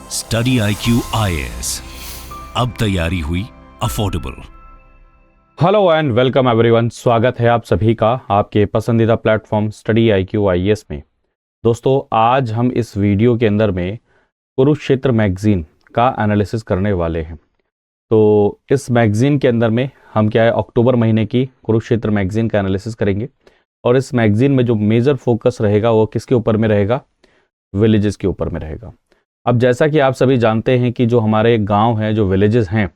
Study IQ IAS, अब तैयारी हुई affordable. Hello and welcome everyone. स्वागत है आप सभी का आपके पसंदीदा प्लेटफॉर्म स्टडी IQ IAS में। दोस्तों, आज हम इस वीडियो के अंदर में कुरुक्षेत्र मैगजीन का एनालिसिस करने वाले हैं। तो इस मैगजीन के अंदर में हम क्या है, अक्टूबर महीने की कुरुक्षेत्र मैगजीन का एनालिसिस करेंगे। और इस मैगजीन में जो मेजर फोकस रहेगा वो किसके ऊपर में रहेगा? विलेजेस के ऊपर में रहेगा। अब जैसा कि आप सभी जानते हैं कि जो हमारे गांव हैं, जो विलेजेस हैं,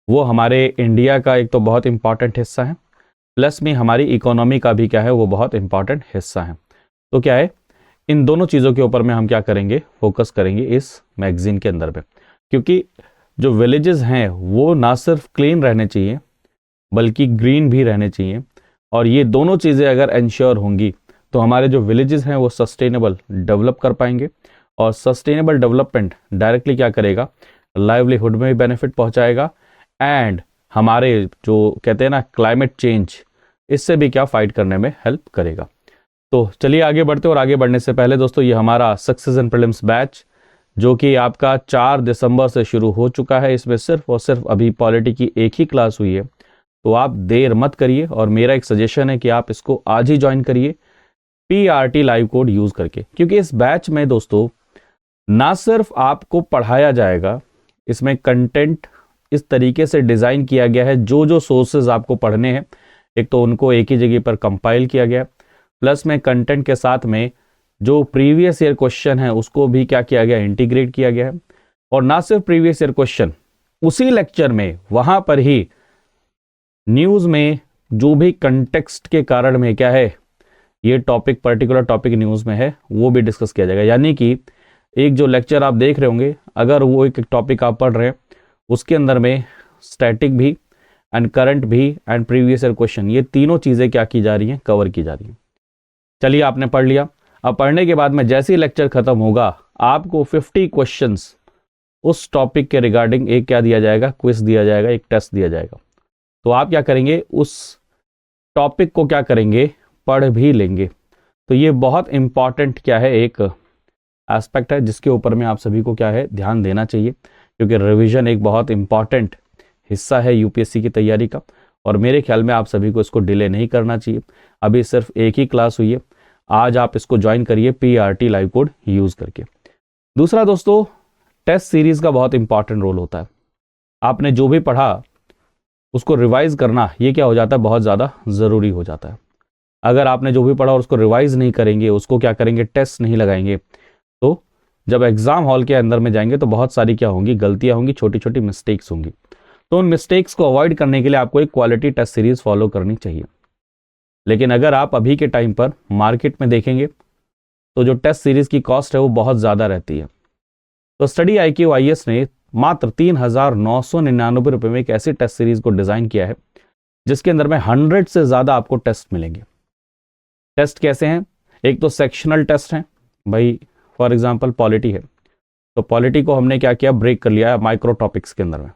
वो हमारे इंडिया का एक तो बहुत इंपॉर्टेंट हिस्सा है, प्लस में हमारी इकोनॉमी का भी क्या है, वो बहुत इंपॉर्टेंट हिस्सा है। तो क्या है, इन दोनों चीज़ों के ऊपर में हम क्या करेंगे, फोकस करेंगे इस मैगजीन के अंदर में। क्योंकि जो विलेजेस हैं वो ना सिर्फ क्लीन रहने चाहिए बल्कि ग्रीन भी रहने चाहिए। और ये दोनों चीज़ें अगर इंश्योर होंगी तो हमारे जो विलेजेस हैं वो सस्टेनेबल डेवलप कर पाएंगे। और सस्टेनेबल डेवलपमेंट डायरेक्टली क्या करेगा, लाइवलीहुड में भी बेनिफिट पहुंचाएगा एंड हमारे जो कहते हैं ना क्लाइमेट चेंज, इससे भी क्या फाइट करने में हेल्प करेगा। तो चलिए आगे बढ़ते हैं। और आगे बढ़ने से पहले दोस्तों, ये हमारा सक्सेस एंड प्रीलिम्स बैच जो कि आपका 4 दिसंबर से शुरू हो चुका है। इसमें सिर्फ और सिर्फ अभी पॉलिटी की एक ही क्लास हुई है, तो आप देर मत करिए। और मेरा एक सजेशन है कि आप इसको आज ही ज्वाइन करिए PRT लाइव कोड यूज करके। क्योंकि इस बैच में दोस्तों ना सिर्फ आपको पढ़ाया जाएगा, इसमें कंटेंट इस तरीके से डिज़ाइन किया गया है, जो जो सोर्सेज आपको पढ़ने हैं एक तो उनको एक ही जगह पर कंपाइल किया गया है, प्लस में कंटेंट के साथ में जो प्रीवियस ईयर क्वेश्चन है उसको भी क्या किया गया, इंटीग्रेट किया गया है। और ना सिर्फ प्रीवियस ईयर क्वेश्चन, उसी लेक्चर में वहां पर ही न्यूज़ में जो भी कंटेक्स्ट के कारण में क्या है, ये टॉपिक पर्टिकुलर टॉपिक न्यूज़ में है, वो भी डिस्कस किया जाएगा। यानी कि एक जो लेक्चर आप देख रहे होंगे, अगर वो एक टॉपिक आप पढ़ रहे हैं, उसके अंदर में स्टैटिक भी एंड करंट भी एंड प्रीवियस ईयर क्वेश्चन, ये तीनों चीज़ें क्या की जा रही हैं, कवर की जा रही हैं। चलिए, आपने पढ़ लिया। अब पढ़ने के बाद में जैसे ही लेक्चर खत्म होगा, आपको 50 क्वेश्चंस उस टॉपिक के रिगार्डिंग एक क्या दिया जाएगा, क्विज दिया जाएगा, एक टेस्ट दिया जाएगा। तो आप क्या करेंगे, उस टॉपिक को क्या करेंगे, पढ़ भी लेंगे। तो ये बहुत इंपॉर्टेंट क्या है, एक एस्पेक्ट है जिसके ऊपर में आप सभी को क्या है, ध्यान देना चाहिए। क्योंकि रिवीजन एक बहुत इंपॉर्टेंट हिस्सा है यूपीएससी की तैयारी का। और मेरे ख्याल में आप सभी को इसको डिले नहीं करना चाहिए। अभी सिर्फ एक ही क्लास हुई है, आज आप इसको ज्वाइन करिए PRT लाइव कोड यूज़ करके। दूसरा दोस्तों, टेस्ट सीरीज़ का बहुत इंपॉर्टेंट रोल होता है। आपने जो भी पढ़ा उसको रिवाइज करना, ये क्या हो जाता है, बहुत ज़्यादा ज़रूरी हो जाता है। अगर आपने जो भी पढ़ा और उसको रिवाइज नहीं करेंगे, उसको क्या करेंगे, टेस्ट नहीं लगाएंगे, तो जब एग्जाम हॉल के अंदर में जाएंगे तो बहुत सारी क्या होंगी, गलतियां होंगी, छोटी छोटी मिस्टेक्स होंगी। तो उन मिस्टेक्स को अवॉइड करने के लिए आपको एक क्वालिटी टेस्ट सीरीज फॉलो करनी चाहिए। लेकिन अगर आप अभी के टाइम पर मार्केट में देखेंगे तो जो टेस्ट सीरीज की कॉस्ट है वो बहुत ज़्यादा रहती है। तो स्टडी IQ IAS ने मात्र 3,999 रुपये में एक ऐसी टेस्ट सीरीज को डिज़ाइन किया है जिसके अंदर में 100 से ज़्यादा आपको टेस्ट मिलेंगे। टेस्ट कैसे हैं? एक तो सेक्शनल टेस्ट हैं, भाई फॉर एग्जाम्पल पॉलिटी है, तो पॉलिटी को हमने क्या किया, ब्रेक कर लिया है माइक्रो टॉपिक्स के अंदर में।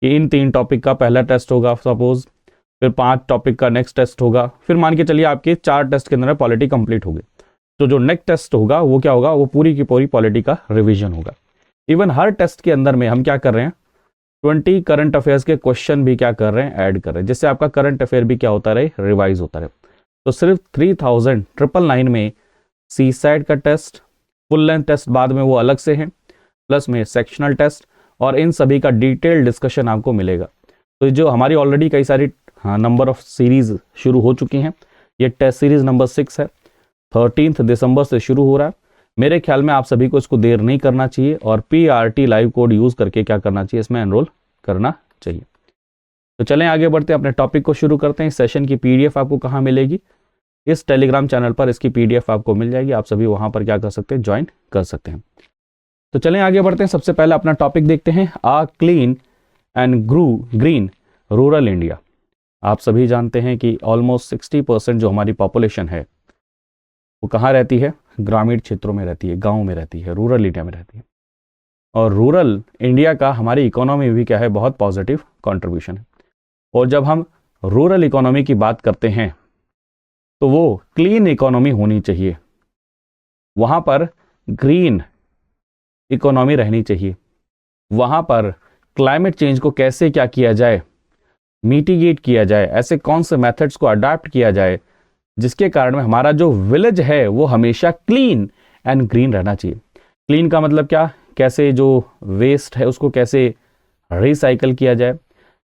इन 3 टॉपिक का पहला टेस्ट होगा सपोज, फिर 5 टॉपिक का नेक्स्ट टेस्ट होगा, फिर मान के चलिए आपके 4 टेस्ट के अंदर में पॉलिटी कंप्लीट हो गई। तो जो नेक्स्ट टेस्ट होगा वो क्या होगा, वो पूरी की पूरी पॉलिटी का रिविजन होगा। इवन हर टेस्ट के अंदर में हम क्या कर रहे हैं, 20 करंट अफेयर्स के क्वेश्चन भी क्या कर रहे हैं, ऐड कर रहे हैं, जिससे आपका करंट अफेयर भी क्या होता रहे, रिवाइज होता रहे। तो सिर्फ 3,999 में CSAT का टेस्ट, फुल लेंथ टेस्ट बाद में वो अलग से हैं, प्लस में सेक्शनल टेस्ट, और इन सभी का डिटेल डिस्कशन आपको मिलेगा। तो जो हमारी ऑलरेडी कई सारी नंबर ऑफ सीरीज शुरू हो चुकी हैं, ये टेस्ट सीरीज नंबर 6 है, 13 दिसंबर से शुरू हो रहा है। मेरे ख्याल में आप सभी को इसको देर नहीं करना चाहिए और PRT लाइव कोड यूज़ करके क्या करना चाहिए, इसमें एनरोल करना चाहिए। तो चलें आगे बढ़ते हैं, अपने टॉपिक को शुरू करते हैं। इस सेशन की PDF आपको कहाँ मिलेगी? इस टेलीग्राम चैनल पर इसकी PDF आपको मिल जाएगी। आप सभी वहां पर क्या कर सकते हैं, ज्वाइन कर सकते हैं। तो चलें आगे बढ़ते हैं। सबसे पहले अपना टॉपिक देखते हैं, a clean and green rural India. आप सभी जानते हैं कि ऑलमोस्ट 60% जो हमारी पॉपुलेशन है वो कहाँ रहती है, ग्रामीण क्षेत्रों में रहती है, गाँव में रहती है, रूरल इंडिया में रहती है। और रूरल इंडिया का हमारी इकोनॉमी में भी क्या है, बहुत पॉजिटिव कॉन्ट्रीब्यूशन है। और जब हम रूरल इकोनॉमी की बात करते हैं तो वो क्लीन इकोनॉमी होनी चाहिए। वहाँ पर ग्रीन इकोनॉमी रहनी चाहिए, वहाँ पर क्लाइमेट चेंज को कैसे क्या किया जाए, मिटिगेट किया जाए, ऐसे कौन से मेथड्स को अडॉप्ट किया जाए जिसके कारण में हमारा जो विलेज है वो हमेशा क्लीन एंड ग्रीन रहना चाहिए। क्लीन का मतलब क्या, कैसे जो वेस्ट है उसको कैसे रिसाइकल किया जाए,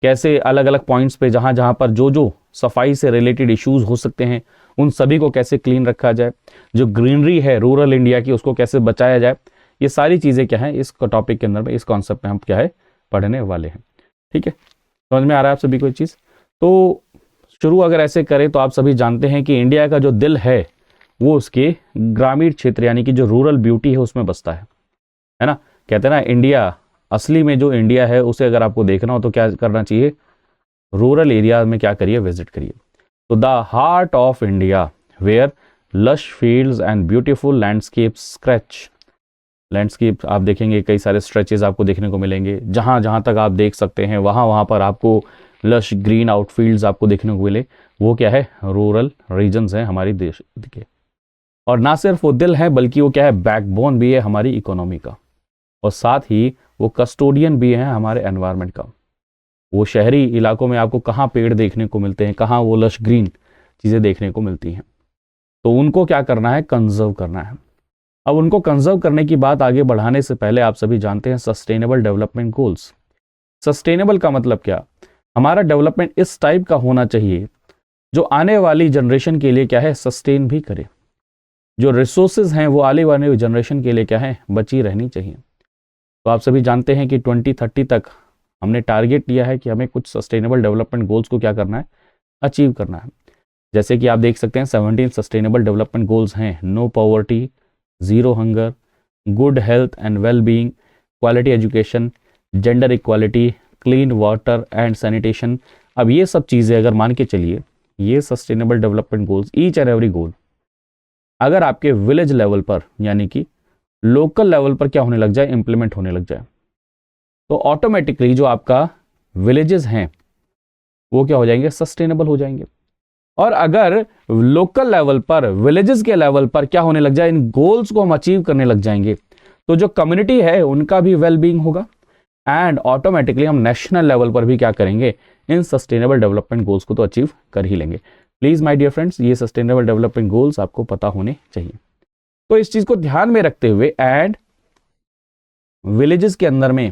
कैसे अलग अलग पॉइंट्स पे जहाँ जहाँ पर जो जो सफाई से रिलेटेड इश्यूज हो सकते हैं उन सभी को कैसे क्लीन रखा जाए, जो ग्रीनरी है रूरल इंडिया की उसको कैसे बचाया जाए। ये सारी चीज़ें क्या है इस टॉपिक के अंदर में, इस कॉन्सेप्ट में हम क्या है पढ़ने वाले हैं। ठीक है, समझ में आ रहा है आप सभी को चीज़। तो शुरू अगर ऐसे करें तो आप सभी जानते हैं कि इंडिया का जो दिल है वो उसके ग्रामीण क्षेत्र यानी कि जो रूरल ब्यूटी है उसमें बसता है ना। कहते हैं ना इंडिया, असली में जो इंडिया है उसे अगर आपको देखना हो तो क्या करना चाहिए, रूरल एरिया में क्या करिए, विजिट करिए। तो the heart of India where lush fields and beautiful landscape scratch, landscape आप देखेंगे कई सारे स्ट्रेचेस आपको देखने को मिलेंगे, जहाँ जहाँ तक आप देख सकते हैं वहाँ वहाँ पर आपको लश ग्रीन आउटफील्ड्स आपको देखने को मिले, वो क्या है रूरल रीजन्स हैं हमारी देश के। और ना सिर्फ वो दिल है बल्कि वो क्या है बैकबोन भी है हमारी इकोनॉमी का, और साथ ही वो कस्टोडियन भी है हमारे एनवायरनमेंट का। वो शहरी इलाकों में आपको कहाँ पेड़ देखने को मिलते हैं, कहाँ वो लश ग्रीन चीज़ें देखने को मिलती हैं, तो उनको क्या करना है, कंजर्व करना है। अब उनको कंजर्व करने की बात आगे बढ़ाने से पहले आप सभी जानते हैं सस्टेनेबल डेवलपमेंट गोल्स। सस्टेनेबल का मतलब क्या, हमारा डेवलपमेंट इस टाइप का होना चाहिए जो आने वाली जनरेशन के लिए क्या है सस्टेन भी करे, जो रिसोर्सेज हैं वो आने वाली जनरेशन के लिए क्या है बची रहनी चाहिए। तो आप सभी जानते हैं कि 2030 तक हमने टारगेट लिया है कि हमें कुछ सस्टेनेबल डेवलपमेंट गोल्स को क्या करना है, अचीव करना है। जैसे कि आप देख सकते हैं 17 सस्टेनेबल डेवलपमेंट गोल्स हैं, no poverty, zero hunger, good health and well being, quality education, gender equality, clean water and sanitation. अब ये सब चीज़ें अगर मान के चलिए, ये sustainable development goals each and every goal अगर आपके विलेज लेवल पर यानी कि लोकल लेवल पर क्या होने लग जाए, इंप्लीमेंट होने लग जाए, तो ऑटोमेटिकली जो आपका विलेजेस हैं वो क्या हो जाएंगे, सस्टेनेबल हो जाएंगे। और अगर लोकल लेवल पर विलेजेस के लेवल पर क्या होने लग जाए, इन गोल्स को हम अचीव करने लग जाएंगे, तो जो कम्युनिटी है उनका भी वेल बीइंग होगा एंड ऑटोमेटिकली हम नेशनल लेवल पर भी क्या करेंगे, इन सस्टेनेबल डेवलपमेंट गोल्स को तो अचीव कर ही लेंगे। प्लीज माय डियर फ्रेंड्स, ये सस्टेनेबल डेवलपमेंट गोल्स आपको पता होने चाहिए। तो इस चीज को ध्यान में रखते हुए एंड विलेजेस के अंदर में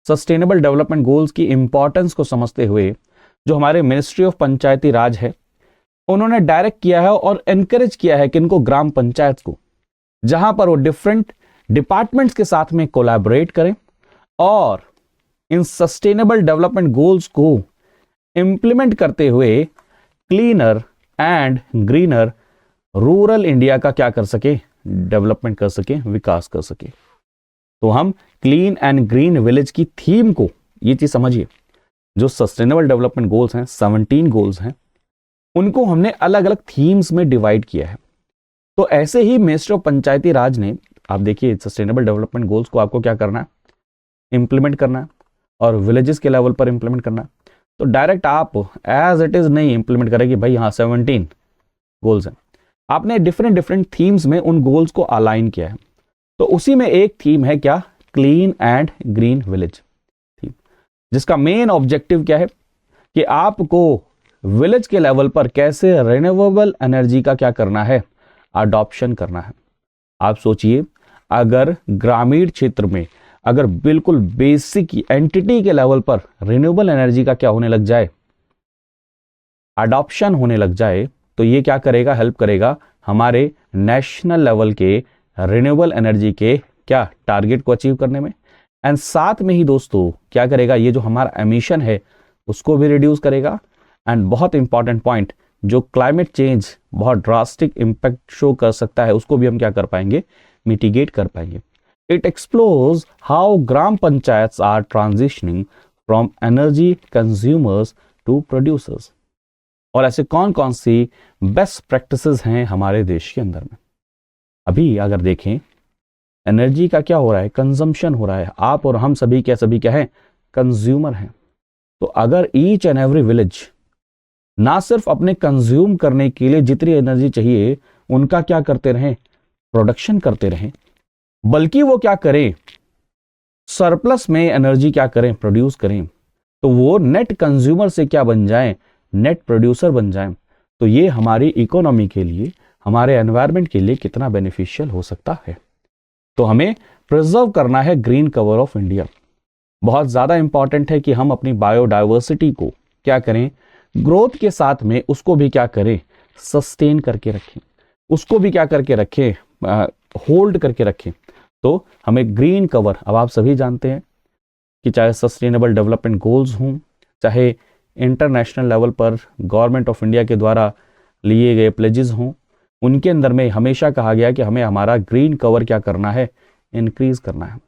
सस्टेनेबल डेवलपमेंट गोल्स की इंपॉर्टेंस को समझते हुए जो हमारे मिनिस्ट्री ऑफ पंचायती राज है उन्होंने डायरेक्ट किया है और एनकरेज किया है कि इनको ग्राम पंचायत को, जहां पर वो डिफरेंट डिपार्टमेंट्स के साथ में कोलैबोरेट करें और इन सस्टेनेबल डेवलपमेंट गोल्स को इंप्लीमेंट करते हुए cleaner and greener rural India का क्या कर सके, डेवलपमेंट कर सके, विकास कर सके। तो हम क्लीन एंड ग्रीन विलेज की थीम को, ये चीज समझिए, जो सस्टेनेबल डेवलपमेंट गोल्स हैं 17 गोल्स हैं, उनको हमने अलग अलग थीम्स में डिवाइड किया है। तो ऐसे ही मिनिस्ट्री ऑफ पंचायती राज ने, आप देखिए सस्टेनेबल डेवलपमेंट गोल्स को आपको क्या करना है, इंप्लीमेंट करना है और विलेजेस के लेवल पर इंप्लीमेंट करना है। तो डायरेक्ट आप एज इट इज नहीं इंप्लीमेंट करेंगे, भाई हाँ 17 गोल्स हैं, आपने डिफरेंट डिफरेंट थीम्स में उन गोल्स को अलाइन किया है। तो उसी में एक थीम है क्या, clean and green village theme, जिसका मेन ऑब्जेक्टिव क्या है कि आपको विलेज के लेवल पर कैसे रिन्यूएबल एनर्जी का क्या करना है, अडॉप्शन करना है। आप सोचिए, अगर ग्रामीण क्षेत्र में अगर बिल्कुल बेसिक एंटिटी के लेवल पर रिन्यूएबल एनर्जी का क्या होने लग जाए, अडॉप्शन होने लग जाए, तो ये क्या करेगा, हेल्प करेगा हमारे नेशनल लेवल के रिन्यूएबल एनर्जी के क्या टारगेट को अचीव करने में। एंड साथ में ही दोस्तों क्या करेगा, ये जो हमारा एमिशन है उसको भी रिड्यूस करेगा। एंड बहुत इंपॉर्टेंट पॉइंट, जो क्लाइमेट चेंज बहुत ड्रास्टिक इंपैक्ट शो कर सकता है उसको भी हम क्या कर पाएंगे, मिटिगेट कर पाएंगे। It explores how gram panchayats are transitioning from energy consumers to producers, और ऐसे कौन कौन सी बेस्ट प्रैक्टिसेस हैं हमारे देश के अंदर में। अभी अगर देखें एनर्जी का क्या हो रहा है, कंजम्पशन हो रहा है, आप और हम सभी क्या है, कंज्यूमर हैं। तो अगर ईच एंड एवरी विलेज ना सिर्फ अपने कंज्यूम करने के लिए जितनी एनर्जी चाहिए उनका क्या करते रहें, प्रोडक्शन करते रहें, बल्कि वो क्या करें, सरप्लस में एनर्जी क्या करें, प्रोड्यूस करें, तो वो नेट कंज्यूमर से क्या बन जाएं, नेट प्रोड्यूसर बन जाएं। तो ये हमारी इकोनॉमी के लिए, हमारे एनवायरनमेंट के लिए कितना बेनिफिशियल हो सकता है। तो हमें प्रिजर्व करना है ग्रीन कवर ऑफ इंडिया। बहुत ज़्यादा इंपॉर्टेंट है कि हम अपनी बायोडाइवर्सिटी को क्या करें, ग्रोथ के साथ में उसको भी क्या करें, सस्टेन करके रखें, उसको भी क्या करके रखें, होल्ड करके रखें। तो हमें ग्रीन कवर, अब आप सभी जानते हैं कि चाहे सस्टेनेबल डेवलपमेंट गोल्स हों, चाहे इंटरनेशनल लेवल पर गवर्नमेंट ऑफ इंडिया के द्वारा लिए गए प्लेजेस हों, उनके अंदर में हमेशा कहा गया कि हमें हमारा ग्रीन कवर क्या करना है, इंक्रीज करना है।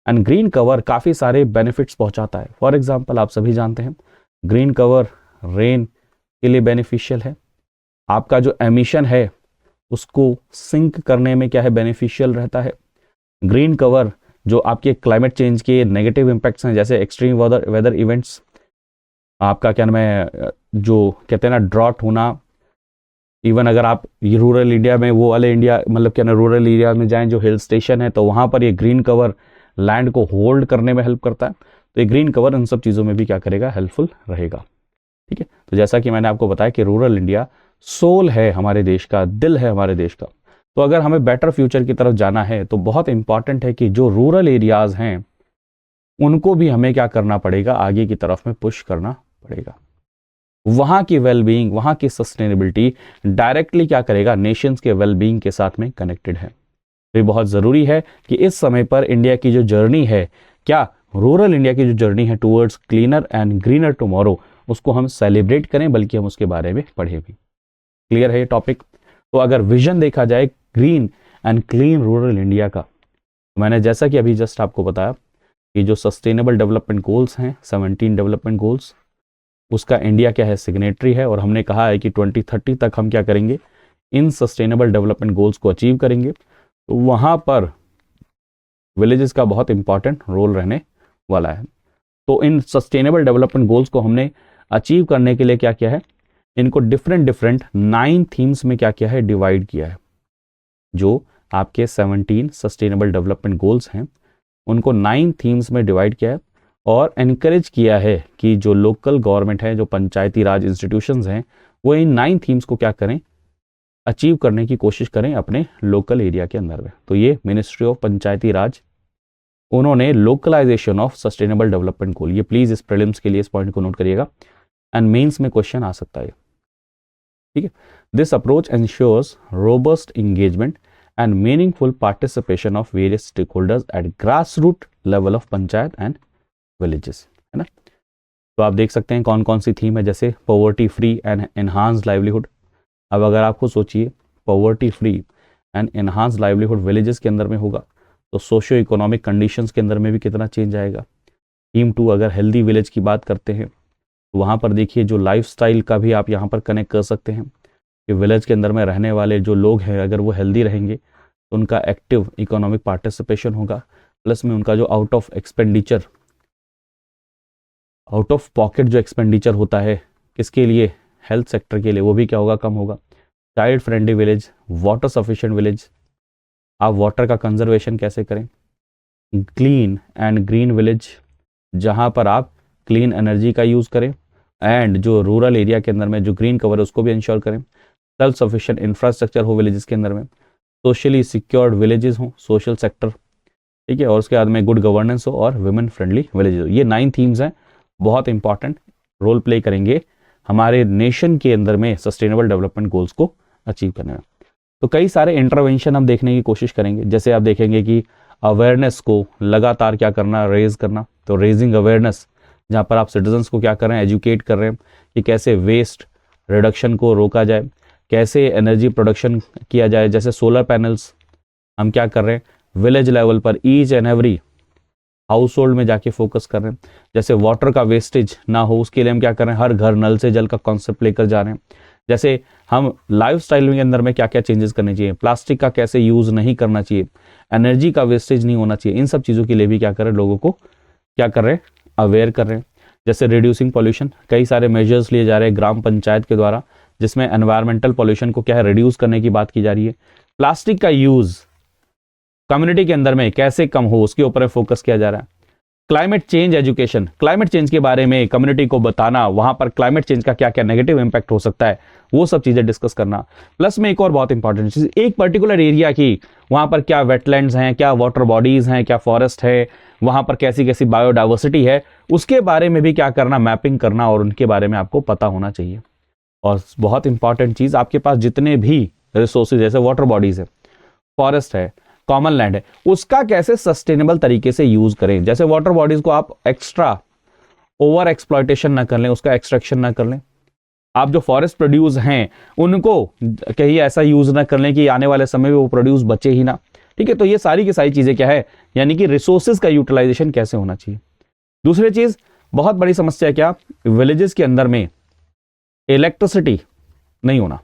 एंड ग्रीन कवर काफ़ी सारे बेनिफिट्स पहुंचाता है। फॉर एग्जांपल आप सभी जानते हैं ग्रीन कवर रेन के लिए बेनिफिशियल है, आपका जो एमिशन है उसको सिंक करने में क्या है, बेनिफिशियल रहता है। ग्रीन कवर जो आपके क्लाइमेट चेंज के नेगेटिव इम्पैक्ट्स हैं, जैसे एक्सट्रीम वेदर इवेंट्स, आपका क्या नाम है, जो कहते हैं ना ड्रॉट होना, इवन अगर आप रूरल इंडिया में वो वाले इंडिया मतलब क्या ना रूरल एरिया में जाएं जो हिल स्टेशन है, तो वहाँ पर ये ग्रीन कवर लैंड को होल्ड करने में हेल्प करता है। तो ये ग्रीन कवर इन सब चीज़ों में भी क्या करेगा, हेल्पफुल रहेगा। ठीक है, तो जैसा कि मैंने आपको बताया कि रूरल इंडिया सोल है हमारे देश का, दिल है हमारे देश का। तो अगर हमें बेटर फ्यूचर की तरफ जाना है तो बहुत इंपॉर्टेंट है कि जो रूरल एरियाज हैं उनको भी हमें क्या करना पड़ेगा, आगे की तरफ में पुश करना पड़ेगा। वहाँ की वेलबींग, वहाँ की सस्टेनेबिलिटी डायरेक्टली क्या करेगा, नेशंस के वेलबींग के साथ में कनेक्टेड है। तो ये बहुत ज़रूरी है कि इस समय पर इंडिया की जो जर्नी है, क्या रूरल इंडिया की जो जर्नी है towards cleaner and greener tomorrow, उसको हम सेलिब्रेट करें, बल्कि हम उसके बारे में पढ़ें भी। क्लियर है ये टॉपिक। तो अगर विजन देखा जाए green and clean rural India का, तो मैंने जैसा कि अभी जस्ट आपको बताया कि जो सस्टेनेबल डेवलपमेंट गोल्स हैं 17 डेवलपमेंट गोल्स, उसका इंडिया क्या है, सिग्नेटरी है। और हमने कहा है कि 2030 तक हम क्या करेंगे, इन सस्टेनेबल डेवलपमेंट गोल्स को अचीव करेंगे। तो वहाँ पर विलेजेस का बहुत इंपॉर्टेंट रोल रहने वाला है। तो इन सस्टेनेबल डेवलपमेंट गोल्स को हमने अचीव करने के लिए क्या किया है, इनको डिफरेंट 9 थीम्स में क्या किया है, डिवाइड किया है। जो आपके 17 सस्टेनेबल डेवलपमेंट गोल्स हैं उनको 9 थीम्स में डिवाइड किया है और एनकरेज किया है कि जो लोकल गवर्नमेंट है, जो पंचायती राज इंस्टीट्यूशंस हैं, वो इन 9 थीम्स को क्या करें, अचीव करने की कोशिश करें अपने लोकल एरिया के अंदर में। तो ये मिनिस्ट्री ऑफ पंचायती राज, उन्होंने localisation of sustainable development goal, ये प्लीज इस प्रीलिम्स के लिए इस पॉइंट को नोट करिएगा, एंड मेंस में क्वेश्चन आ सकता है। ठीक है, this approach ensures robust engagement and meaningful participation of various stakeholders at grass root level of panchayat and villages, है ना। तो आप देख सकते हैं कौन कौन सी थीम है, जैसे poverty free and enhance livelihood. अब अगर आपको सोचिए poverty free and enhance livelihood villages के अंदर में होगा तो सोशियो इकोनॉमिक कंडीशंस के अंदर में भी कितना चेंज आएगा। थीम 2 अगर हेल्दी विलेज की बात करते हैं तो वहाँ पर देखिए जो लाइफस्टाइल का भी आप यहाँ पर कनेक्ट कर सकते हैं कि विलेज के अंदर में रहने वाले जो लोग हैं अगर वो हेल्दी रहेंगे तो उनका एक्टिव इकोनॉमिक पार्टिसिपेशन होगा, प्लस में उनका जो आउट ऑफ पॉकेट जो एक्सपेंडिचर होता है किसके लिए, हेल्थ सेक्टर के लिए, वो भी क्या होगा, कम होगा। Child friendly village, water sufficient village, आप वाटर का कंजर्वेशन कैसे करें। क्लीन एंड ग्रीन विलेज, जहाँ पर आप क्लीन एनर्जी का यूज़ करें, एंड जो रूरल एरिया के अंदर में जो ग्रीन कवर है उसको भी इंश्योर करें। सेल्फ सफिशिएंट इंफ्रास्ट्रक्चर हो विलेजेस के अंदर में, सोशली सिक्योर्ड विलेजेस हों, सोशल सेक्टर, ठीक है, और उसके बाद में गुड गवर्नेंस हो और वुमेन फ्रेंडली विलेजेस हो। ये 9 थीम्स हैं, बहुत इंपॉर्टेंट रोल प्ले करेंगे हमारे नेशन के अंदर में सस्टेनेबल डेवलपमेंट गोल्स को अचीव करने में। तो कई सारे इंटरवेंशन हम देखने की कोशिश करेंगे, जैसे आप देखेंगे कि अवेयरनेस को लगातार क्या करना, रेज करना। तो रेजिंग अवेयरनेस, जहाँ पर आप सिटीजन्स को क्या कर रहे हैं, एजुकेट कर रहे हैं कि कैसे वेस्ट रिडक्शन को रोका जाए, कैसे एनर्जी प्रोडक्शन किया जाए। जैसे सोलर पैनल्स हम क्या कर रहे हैं विलेज लेवल पर, each and every house hold में जाके फोकस कर रहे हैं। जैसे वाटर का वेस्टेज ना हो उसके लिए हम क्या कर रहे हैं, हर घर नल से जल का कॉन्सेप्ट लेकर जा रहे हैं। जैसे हम लाइफस्टाइल के अंदर में क्या क्या चेंजेस करने चाहिए, प्लास्टिक का कैसे यूज़ नहीं करना चाहिए, एनर्जी का वेस्टेज नहीं होना चाहिए, इन सब चीज़ों के लिए भी क्या कर रहे हैं, लोगों को क्या कर रहे हैं, अवेयर कर रहे हैं। जैसे रिड्यूसिंग पॉल्यूशन, कई सारे मेजर्स लिए जा रहे हैं ग्राम पंचायत के द्वारा, जिसमें एनवायरमेंटल पॉल्यूशन को क्या है, रिड्यूस करने की बात की जा रही है। प्लास्टिक का यूज़ कम्युनिटी के अंदर में कैसे कम हो उसके ऊपर फोकस किया जा रहा है। Climate change education, climate change के बारे में कम्युनिटी को बताना, वहां पर क्लाइमेट चेंज का क्या क्या नेगेटिव इंपैक्ट हो सकता है, वो सब चीजें डिस्कस करना। प्लस में एक और बहुत इंपॉर्टेंट चीज, एक पर्टिकुलर एरिया की वहां पर क्या वेटलैंड्स हैं, क्या वाटर बॉडीज हैं, क्या फॉरेस्ट है, वहां पर कैसी कैसी बायोडाइवर्सिटी है, उसके बारे में भी क्या करना, मैपिंग करना, और उनके बारे में आपको पता होना चाहिए। और बहुत इंपॉर्टेंट चीज, आपके पास जितने भी रिसोर्सेज जैसे वाटर बॉडीज है, फॉरेस्ट है, कॉमन लैंड है, उसका कैसे सस्टेनेबल तरीके से यूज करें। जैसे वाटर बॉडीज को आप एक्स्ट्रा ओवर एक्सप्लॉयटेशन ना कर लें, उसका एक्सट्रैक्शन ना कर लें। आप जो फॉरेस्ट प्रोड्यूस हैं उनको कहीं ऐसा यूज ना कर लें कि आने वाले समय में वो प्रोड्यूस बचे ही ना। ठीक है, तो ये सारी की सारी चीजें क्या है, यानी कि रिसोर्सेज का यूटिलाइजेशन कैसे होना चाहिए। दूसरी चीज, बहुत बड़ी समस्या क्या, विलेजेस के अंदर में इलेक्ट्रिसिटी नहीं होना।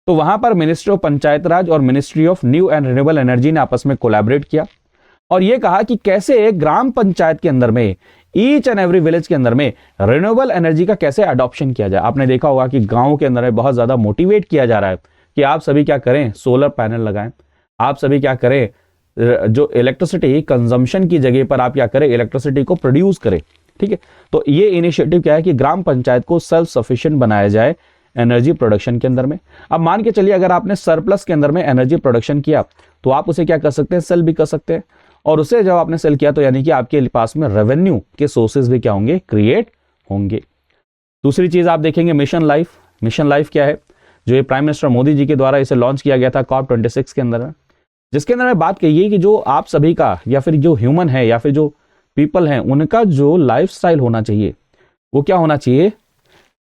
तो वहां पर मिनिस्ट्री ऑफ पंचायत राज और ministry of new and renewable energy ने आपस में कोलैबोरेट किया और यह कहा कि कैसे एक ग्राम पंचायत के अंदर में, ईच एंड एवरी विलेज के अंदर में रिन्यूएबल एनर्जी का कैसे अडॉप्शन किया जाए। आपने देखा होगा कि गांव के अंदर में बहुत ज्यादा मोटिवेट किया जा रहा है कि आप सभी क्या करें, सोलर पैनल लगाएं, आप सभी क्या करें, जो इलेक्ट्रिसिटी कंजम्पशन की जगह पर आप क्या करें, इलेक्ट्रिसिटी को प्रोड्यूस करें। ठीक है, तो ये इनिशिएटिव क्या है कि ग्राम पंचायत को सेल्फ सफिशिएंट बनाया जाए एनर्जी प्रोडक्शन के अंदर में। अब मान के चलिए अगर आपने सरप्लस के अंदर में एनर्जी प्रोडक्शन किया तो आप उसे क्या कर सकते हैं, सेल भी कर सकते हैं, और उसे जब आपने सेल किया तो यानी कि आपके पास में रेवेन्यू के सोर्सेज भी क्या होंगे, क्रिएट होंगे। दूसरी चीज आप देखेंगे मिशन लाइफ। मिशन लाइफ क्या है, जो ये प्राइम मिनिस्टर मोदी जी के द्वारा इसे लॉन्च किया गया था COP26 के अंदर में, जिसके अंदर में बात कही है कि जो आप सभी का या फिर जो ह्यूमन है या फिर जो पीपल हैं उनका जो लाइफस्टाइल होना चाहिए वो क्या होना चाहिए,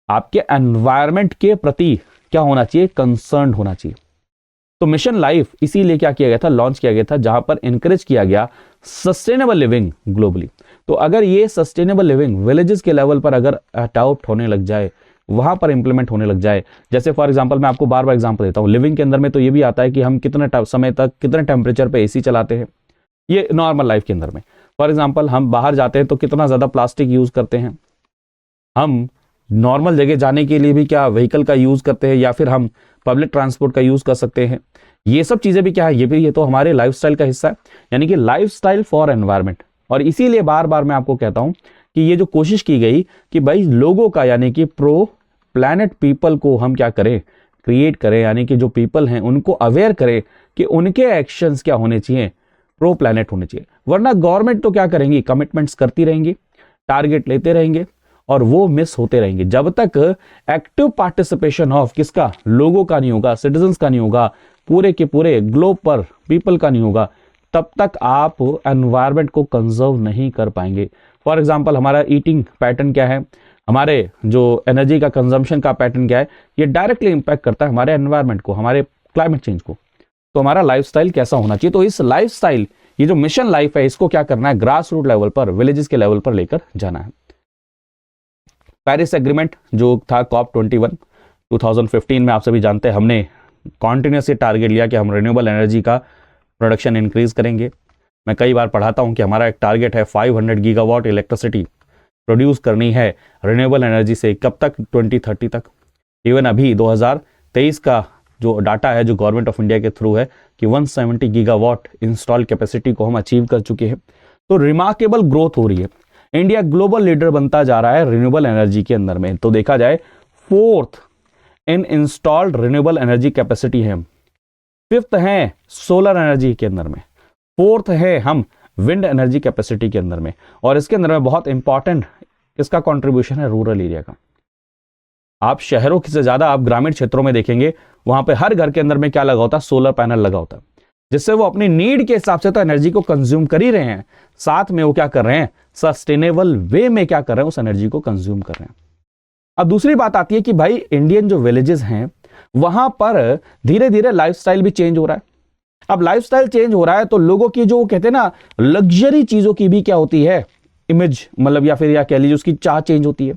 आपके एनवायरमेंट के प्रति क्या होना चाहिए, कंसर्न होना चाहिए। तो मिशन लाइफ इसीलिए क्या किया गया था, लॉन्च किया गया था, जहां पर इंकरेज किया गया सस्टेनेबल लिविंग ग्लोबली। तो अगर ये सस्टेनेबल लिविंग विलेजेस के लेवल पर अगर अडॉप्ट होने लग जाए, वहां पर इंप्लीमेंट होने लग जाए, जैसे फॉर एग्जांपल मैं आपको बार बार एग्जांपल देता हूं, लिविंग के अंदर में तो ये भी आता है कि हम कितने समय तक कितने टेम्परेचर पे एसी चलाते हैं, ये नॉर्मल लाइफ के अंदर में। फॉर एग्जांपल हम बाहर जाते हैं तो कितना ज्यादा प्लास्टिक यूज करते हैं, हम नॉर्मल जगह जाने के लिए भी क्या व्हीकल का यूज करते हैं या फिर हम पब्लिक ट्रांसपोर्ट का यूज कर सकते हैं। ये सब चीजें भी क्या है, ये तो हमारे लाइफस्टाइल का हिस्सा है, यानी कि लाइफस्टाइल फॉर एनवायरनमेंट। और इसीलिए बार बार मैं आपको कहता हूं कि ये जो कोशिश की गई कि भाई लोगों का यानी कि प्रो प्लैनेट पीपल को हम क्या करें, क्रिएट करें, यानी कि जो पीपल हैं उनको अवेयर करें कि उनके एक्शंस क्या होने चाहिए, प्रो प्लैनेट होने चाहिए। वरना गवर्नमेंट तो क्या करेंगी, कमिटमेंट्स करती रहेंगी, टारगेट लेते रहेंगे और वो मिस होते रहेंगे। जब तक एक्टिव पार्टिसिपेशन ऑफ किसका, लोगों का नहीं होगा, सिटीजन्स का नहीं होगा, पूरे के पूरे ग्लोब पर पीपल का नहीं होगा, तब तक आप एनवायरमेंट को कंजर्व नहीं कर पाएंगे। फॉर एग्जांपल हमारा ईटिंग पैटर्न क्या है, हमारे जो एनर्जी का कंजम्पशन का पैटर्न क्या है, ये डायरेक्टली इंपैक्ट करता है हमारे एनवायरमेंट को, हमारे क्लाइमेट चेंज को। तो हमारा लाइफस्टाइल कैसा होना चाहिए, तो इस लाइफस्टाइल, ये जो मिशन लाइफ है, इसको क्या करना है, ग्रास रूट लेवल पर, विलेजेस के लेवल पर लेकर जाना है। पेरिस एग्रीमेंट जो था COP21 2015 में, आप सभी जानते हैं, हमने कॉन्टिन्यूसली टारगेट लिया कि हम रिन्यूएबल एनर्जी का प्रोडक्शन इंक्रीज करेंगे। मैं कई बार पढ़ाता हूं कि हमारा एक टारगेट है 500 गीगावाट इलेक्ट्रिसिटी प्रोड्यूस करनी है रिन्यूएबल एनर्जी से, कब तक, 2030 तक। इवन अभी 2023 का जो डाटा है जो गवर्नमेंट ऑफ इंडिया के थ्रू है कि 170 गीगावाट इंस्टॉल कैपेसिटी को हम अचीव कर चुके हैं। तो रिमार्केबल ग्रोथ हो रही है, इंडिया ग्लोबल लीडर बनता जा रहा है रिन्यूएबल एनर्जी के अंदर में। तो देखा जाए 4th इन इंस्टॉल्ड रिन्यूएबल एनर्जी कैपेसिटी है, 5th है सोलर एनर्जी के अंदर में, 4th है हम विंड एनर्जी कैपेसिटी के अंदर में, और इसके अंदर में बहुत इंपॉर्टेंट इसका कंट्रीब्यूशन है रूरल एरिया का। आप शहरों से ज्यादा आप ग्रामीण क्षेत्रों में देखेंगे, वहां पे हर घर के अंदर में क्या लगा होता है, सोलर पैनल लगा होता है, जिससे वो अपनी नीड के हिसाब से तो एनर्जी को कंज्यूम कर ही रहे हैं, साथ में वो क्या कर रहे हैं, सस्टेनेबल वे में क्या कर रहे हैं, उस एनर्जी को कंज्यूम कर रहे हैं। अब दूसरी बात आती है कि भाई इंडियन जो विलेजेस हैं वहां पर धीरे धीरे लाइफस्टाइल भी चेंज हो रहा है। अब लाइफस्टाइल चेंज हो रहा है तो लोगों की जो कहते हैं ना लग्जरी चीजों की भी क्या होती है, इमेज, मतलब या फिर या कह लीजिए उसकी चाह चेंज होती है।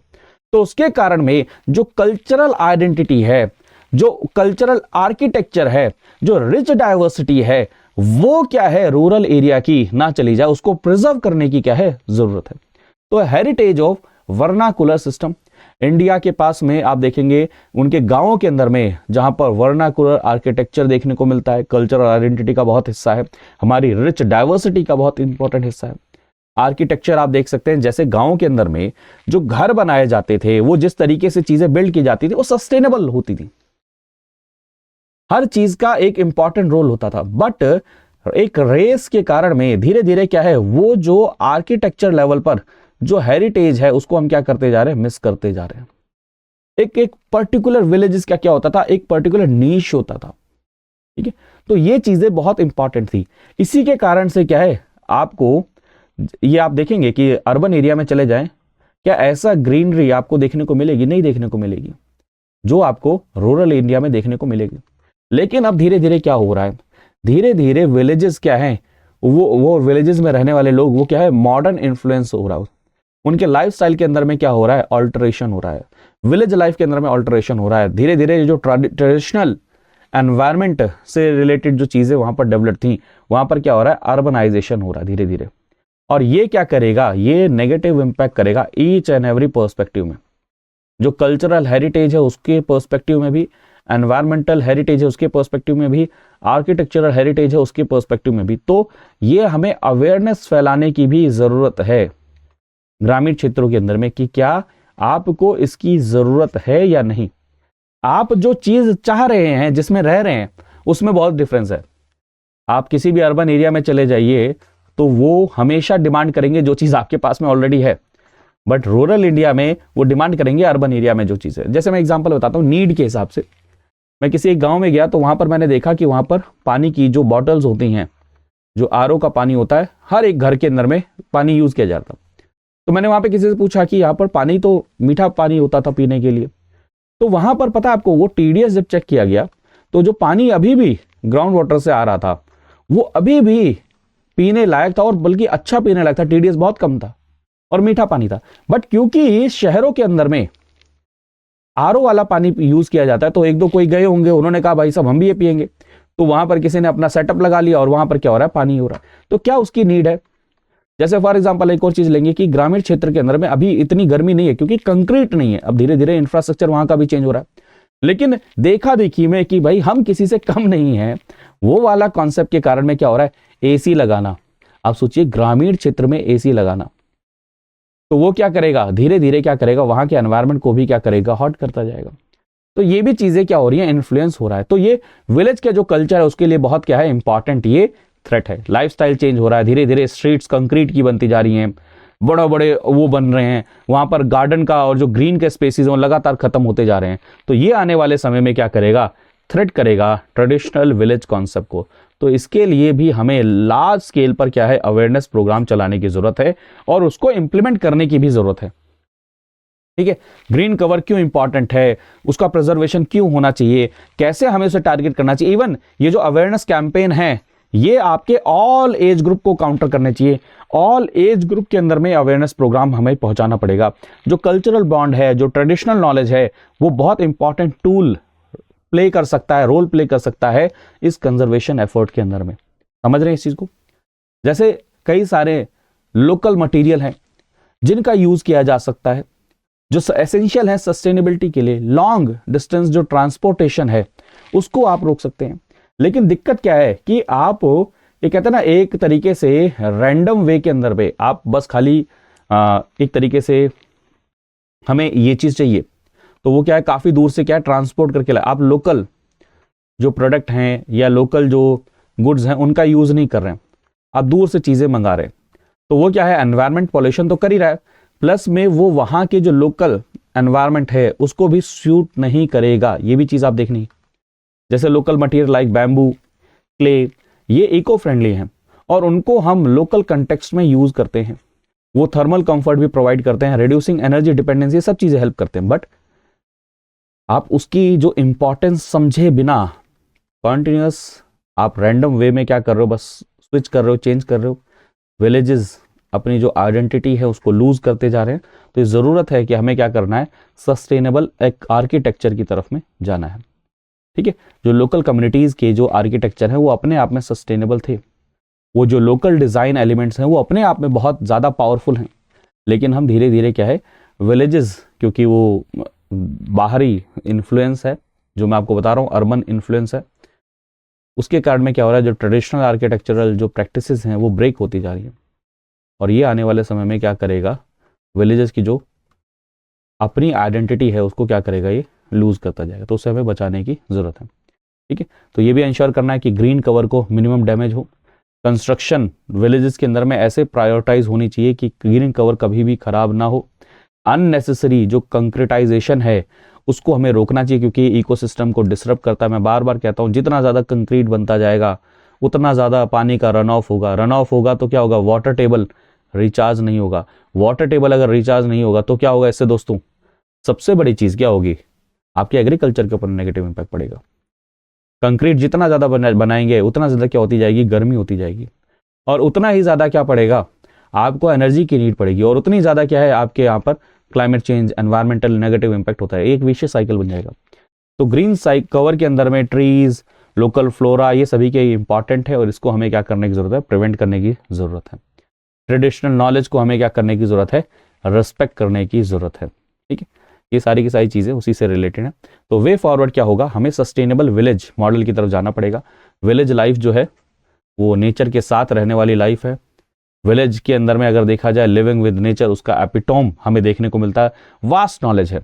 तो उसके कारण में जो कल्चरल आइडेंटिटी है, जो कल्चरल आर्किटेक्चर है, जो रिच डाइवर्सिटी है, वो क्या है, रूरल एरिया की ना चली जाए, उसको प्रिजर्व करने की क्या है, जरूरत है। तो heritage of vernacular system, India के पास में आप देखेंगे उनके गांवों के अंदर में जहां पर वर्नाकुलर आर्किटेक्चर देखने को मिलता है, कल्चरल आइडेंटिटी का बहुत हिस्सा है, हमारी रिच डाइवर्सिटी का बहुत इंपॉर्टेंट हिस्सा है। आर्किटेक्चर आप देख सकते हैं, जैसे गांव के अंदर में जो घर बनाए जाते थे, वो जिस तरीके से चीजें बिल्ड की जाती थी वो सस्टेनेबल होती थी, हर चीज का एक इंपॉर्टेंट रोल होता था। बट एक रेस के कारण में धीरे धीरे क्या है, वो जो आर्किटेक्चर लेवल पर जो हेरिटेज है उसको हम क्या करते जा रहे हैं, मिस करते जा रहे हैं। एक एक पर्टिकुलर विलेजेस का क्या होता था, एक पर्टिकुलर नीश होता था, ठीक है। तो ये चीजें बहुत इंपॉर्टेंट थी। इसी के कारण से क्या है, आपको ये आप देखेंगे कि अर्बन एरिया में चले जाएं, क्या ऐसा ग्रीनरी आपको देखने को मिलेगी? नहीं देखने को मिलेगी, जो आपको रूरल इंडिया में देखने को मिलेगी। लेकिन अब धीरे धीरे क्या हो रहा है, धीरे धीरे विलेजेस क्या है, वो विलेजेस में रहने वाले लोग वो क्या है, मॉडर्न इन्फ्लुएंस हो रहा है, उनके लाइफस्टाइल के अंदर में क्या हो रहा है, ऑल्टरेशन हो रहा है, विलेज लाइफ के अंदर में ऑल्टरेशन हो रहा है। धीरे धीरे जो ट्रेडिशनल एनवायरमेंट से रिलेटेड जो चीजें वहां पर डेवलप थी, वहां पर क्या हो रहा है, अर्बनाइजेशन हो रहा है धीरे धीरे। और ये क्या करेगा, ये नेगेटिव इंपैक्ट करेगा ईच एंड एवरी पर्सपेक्टिव में, जो कल्चरल हेरिटेज है उसके पर्सपेक्टिव में भी, एनवायरमेंटल हेरिटेज है उसके पर्सपेक्टिव में भी, आर्किटेक्चरल हेरिटेज है उसके पर्सपेक्टिव में भी। तो ये हमें अवेयरनेस फैलाने की भी जरूरत है ग्रामीण क्षेत्रों के अंदर में, कि क्या आपको इसकी जरूरत है या नहीं। आप जो चीज चाह रहे हैं, जिसमें रह रहे हैं, उसमें बहुत डिफरेंस है। आप किसी भी अर्बन एरिया में चले जाइए तो वो हमेशा डिमांड करेंगे जो चीज आपके पास में ऑलरेडी है, बट रूरल इंडिया में वो डिमांड करेंगे अर्बन एरिया में जो चीज है। जैसे मैं एग्जांपल बताता हूँ, नीड के हिसाब से मैं किसी एक गांव में गया तो वहां पर मैंने देखा कि वहां पर पानी की जो बॉटल्स होती हैं, जो आरओ का पानी होता है, हर एक घर के अंदर में पानी यूज किया जाता। तो मैंने वहां पे किसी से पूछा कि यहाँ पर पानी तो मीठा पानी होता था पीने के लिए, तो वहां पर पता आपको वो टीडीएस जब चेक किया गया तो जो पानी अभी भी ग्राउंड वाटर से आ रहा था वो अभी भी पीने लायक था, और बल्कि अच्छा पीने लायक था, टीडीएस बहुत कम था और मीठा पानी था। बट क्योंकि शहरों के अंदर में आरओ वाला पानी यूज किया जाता है, तो एक दो कोई गए होंगे, उन्होंने कहा भाई साहब हम भी ये पिएंगे, तो वहां पर किसी ने अपना सेटअप लगा लिया और वहां पर क्या हो रहा है, पानी हो रहा है। तो क्या उसकी नीड है? जैसे फॉर एग्जांपल एक और चीज लेंगे कि ग्रामीण क्षेत्र के अंदर में अभी इतनी गर्मी नहीं है क्योंकि कंक्रीट नहीं है, अब धीरे धीरे इंफ्रास्ट्रक्चर वहां का भी चेंज हो रहा है। लेकिन देखा देखी में कि भाई हम किसी से कम नहीं है, वो वाला कॉन्सेप्ट के कारण में क्या हो रहा है, एसी लगाना। आप सोचिए ग्रामीण क्षेत्र में एसी लगाना, तो वो क्या करेगा, धीरे धीरे क्या करेगा, वहां के एनवायरनमेंट को भी क्या करेगा, हॉट करता जाएगा। तो ये भी चीजें क्या हो रही है, इन्फ्लुएंस हो रहा है। तो ये विलेज का जो कल्चर है उसके लिए बहुत क्या है, इंपॉर्टेंट ये थ्रेट है। लाइफस्टाइल चेंज हो रहा है, धीरे धीरे स्ट्रीट्स कंक्रीट की बनती जा रही हैं, बड़े बड़े वो बन रहे हैं, वहां पर गार्डन का और जो ग्रीन के स्पेसिस हैं लगातार खत्म होते जा रहे हैं। तो ये आने वाले समय में क्या करेगा, थ्रेट करेगा ट्रेडिशनल विलेज कॉन्सेप्ट को। तो इसके लिए भी हमें लार्ज स्केल पर क्या है, अवेयरनेस प्रोग्राम चलाने की जरूरत है और उसको इंप्लीमेंट करने की भी जरूरत है। ठीक है, ग्रीन कवर क्यों इंपॉर्टेंट है, उसका प्रिजर्वेशन क्यों होना चाहिए, कैसे हमें उसे टारगेट करना चाहिए। इवन ये जो अवेयरनेस कैंपेन है ये आपके ऑल एज ग्रुप को काउंटर करने चाहिए। ऑल एज ग्रुप के अंदर में अवेयरनेस प्रोग्राम हमें पहुंचाना पड़ेगा। जो कल्चरल बॉन्ड है, जो ट्रेडिशनल नॉलेज है, वो बहुत इंपॉर्टेंट टूल प्ले कर सकता है, रोल प्ले कर सकता है इस कंजर्वेशन एफर्ट के अंदर में। समझ रहे हैं इस चीज को? जैसे कई सारे लोकल मटेरियल हैं जिनका यूज किया जा सकता है, जो एसेंशियल है सस्टेनेबिलिटी के लिए। लॉन्ग डिस्टेंस जो ट्रांसपोर्टेशन है उसको आप रोक सकते हैं। लेकिन दिक्कत क्या है कि आप ये कहते हैं ना, एक तरीके से रैंडम वे के अंदर पे आप बस खाली एक तरीके से हमें ये चीज चाहिए, तो वो क्या है, काफी दूर से क्या है, ट्रांसपोर्ट करके लाए। आप लोकल जो प्रोडक्ट हैं या लोकल जो गुड्स हैं उनका यूज नहीं कर रहे हैं, आप दूर से चीजें मंगा रहे हैं, तो वो क्या है, एनवायरमेंट पॉल्यूशन तो कर ही रहा है, प्लस में वो वहां के जो लोकल एनवायरमेंट है उसको भी सूट नहीं करेगा। ये भी चीज आप देखनी। जैसे local material like bamboo, clay, ये इको फ्रेंडली हैं और उनको हम लोकल कंटेक्स्ट में यूज करते हैं। वो थर्मल कंफर्ट भी प्रोवाइड करते हैं, रिड्यूसिंग एनर्जी डिपेंडेंसी, सब चीजें हेल्प करते हैं। बट आप उसकी जो इंपॉर्टेंस समझे बिना कॉन्टिन्यूस आप रैंडम वे में क्या कर रहे हो, बस स्विच कर रहे हो, चेंज कर रहे हो, विलेजेस अपनी जो आइडेंटिटी है उसको लूज करते जा रहे हैं। तो जरूरत है कि हमें क्या करना है, सस्टेनेबल एक आर्किटेक्चर की तरफ में जाना है। ठीक है, जो लोकल कम्युनिटीज के जो आर्किटेक्चर है वो अपने आप में सस्टेनेबल थे, वो जो लोकल डिजाइन एलिमेंट्स हैं वो अपने आप में बहुत ज्यादा पावरफुल हैं। लेकिन हम धीरे धीरे क्या है, विलेजेस, क्योंकि वो बाहरी इन्फ्लुएंस है जो मैं आपको बता रहा हूँ, अर्बन इन्फ्लुएंस है, उसके कारण में क्या हो रहा है, जो ट्रेडिशनल आर्किटेक्चरल जो प्रैक्टिसेस हैं वो ब्रेक होती जा रही है। और ये आने वाले समय में क्या करेगा, विलेजेस की जो अपनी आइडेंटिटी है उसको क्या करेगा, ये लूज करता जाएगा। तो उससे हमें बचाने की ज़रूरत है। ठीक है, तो ये भी इंश्योर करना है कि ग्रीन कवर को मिनिमम डैमेज हो। कंस्ट्रक्शन विलेजेस के अंदर में ऐसे प्रायोरिटाइज होनी चाहिए कि ग्रीन कवर कभी भी खराब ना हो। अननेसेसरी जो कंक्रीटाइजेशन है उसको हमें रोकना चाहिए, क्योंकि इकोसिस्टम को डिस्टर्ब करता है। मैं बार बार कहता हूँ, जितना ज़्यादा कंक्रीट बनता जाएगा उतना ज़्यादा पानी का रन ऑफ होगा। रन ऑफ होगा तो क्या होगा, वाटर टेबल रिचार्ज नहीं होगा। वाटर टेबल अगर रिचार्ज नहीं होगा तो क्या होगा, इससे दोस्तों सबसे बड़ी चीज़ क्या होगी, आपके एग्रीकल्चर के ऊपर नेगेटिव इंपैक्ट पड़ेगा। कंक्रीट जितना ज़्यादा बनाएंगे उतना ज़्यादा क्या होती जाएगी, गर्मी होती जाएगी, और उतना ही ज़्यादा क्या पड़ेगा, आपको एनर्जी की नीड पड़ेगी, और उतनी ज़्यादा क्या है आपके यहाँ पर climate change, environmental negative impact होता है। एक विशेष साइकिल बन जाएगा। तो ग्रीन कवर के अंदर में ट्रीज, लोकल फ्लोरा, ये सभी के इंपॉर्टेंट है, और इसको हमें क्या करने की ज़रूरत है, प्रिवेंट करने की ज़रूरत है। ट्रेडिशनल नॉलेज को हमें क्या करने की ज़रूरत है, रेस्पेक्ट करने की ज़रूरत है। ठीक है, ये सारी की सारी चीज़ें उसी से रिलेटेड है। तो वे फॉरवर्ड क्या होगा, हमें सस्टेनेबल विलेज मॉडल की तरफ जाना पड़ेगा। विलेज लाइफ जो है वो नेचर के साथ रहने वाली लाइफ है। विलेज के अंदर में अगर देखा जाए लिविंग विद नेचर, उसका एपिटोम हमें देखने को मिलता है। वास्ट नॉलेज है।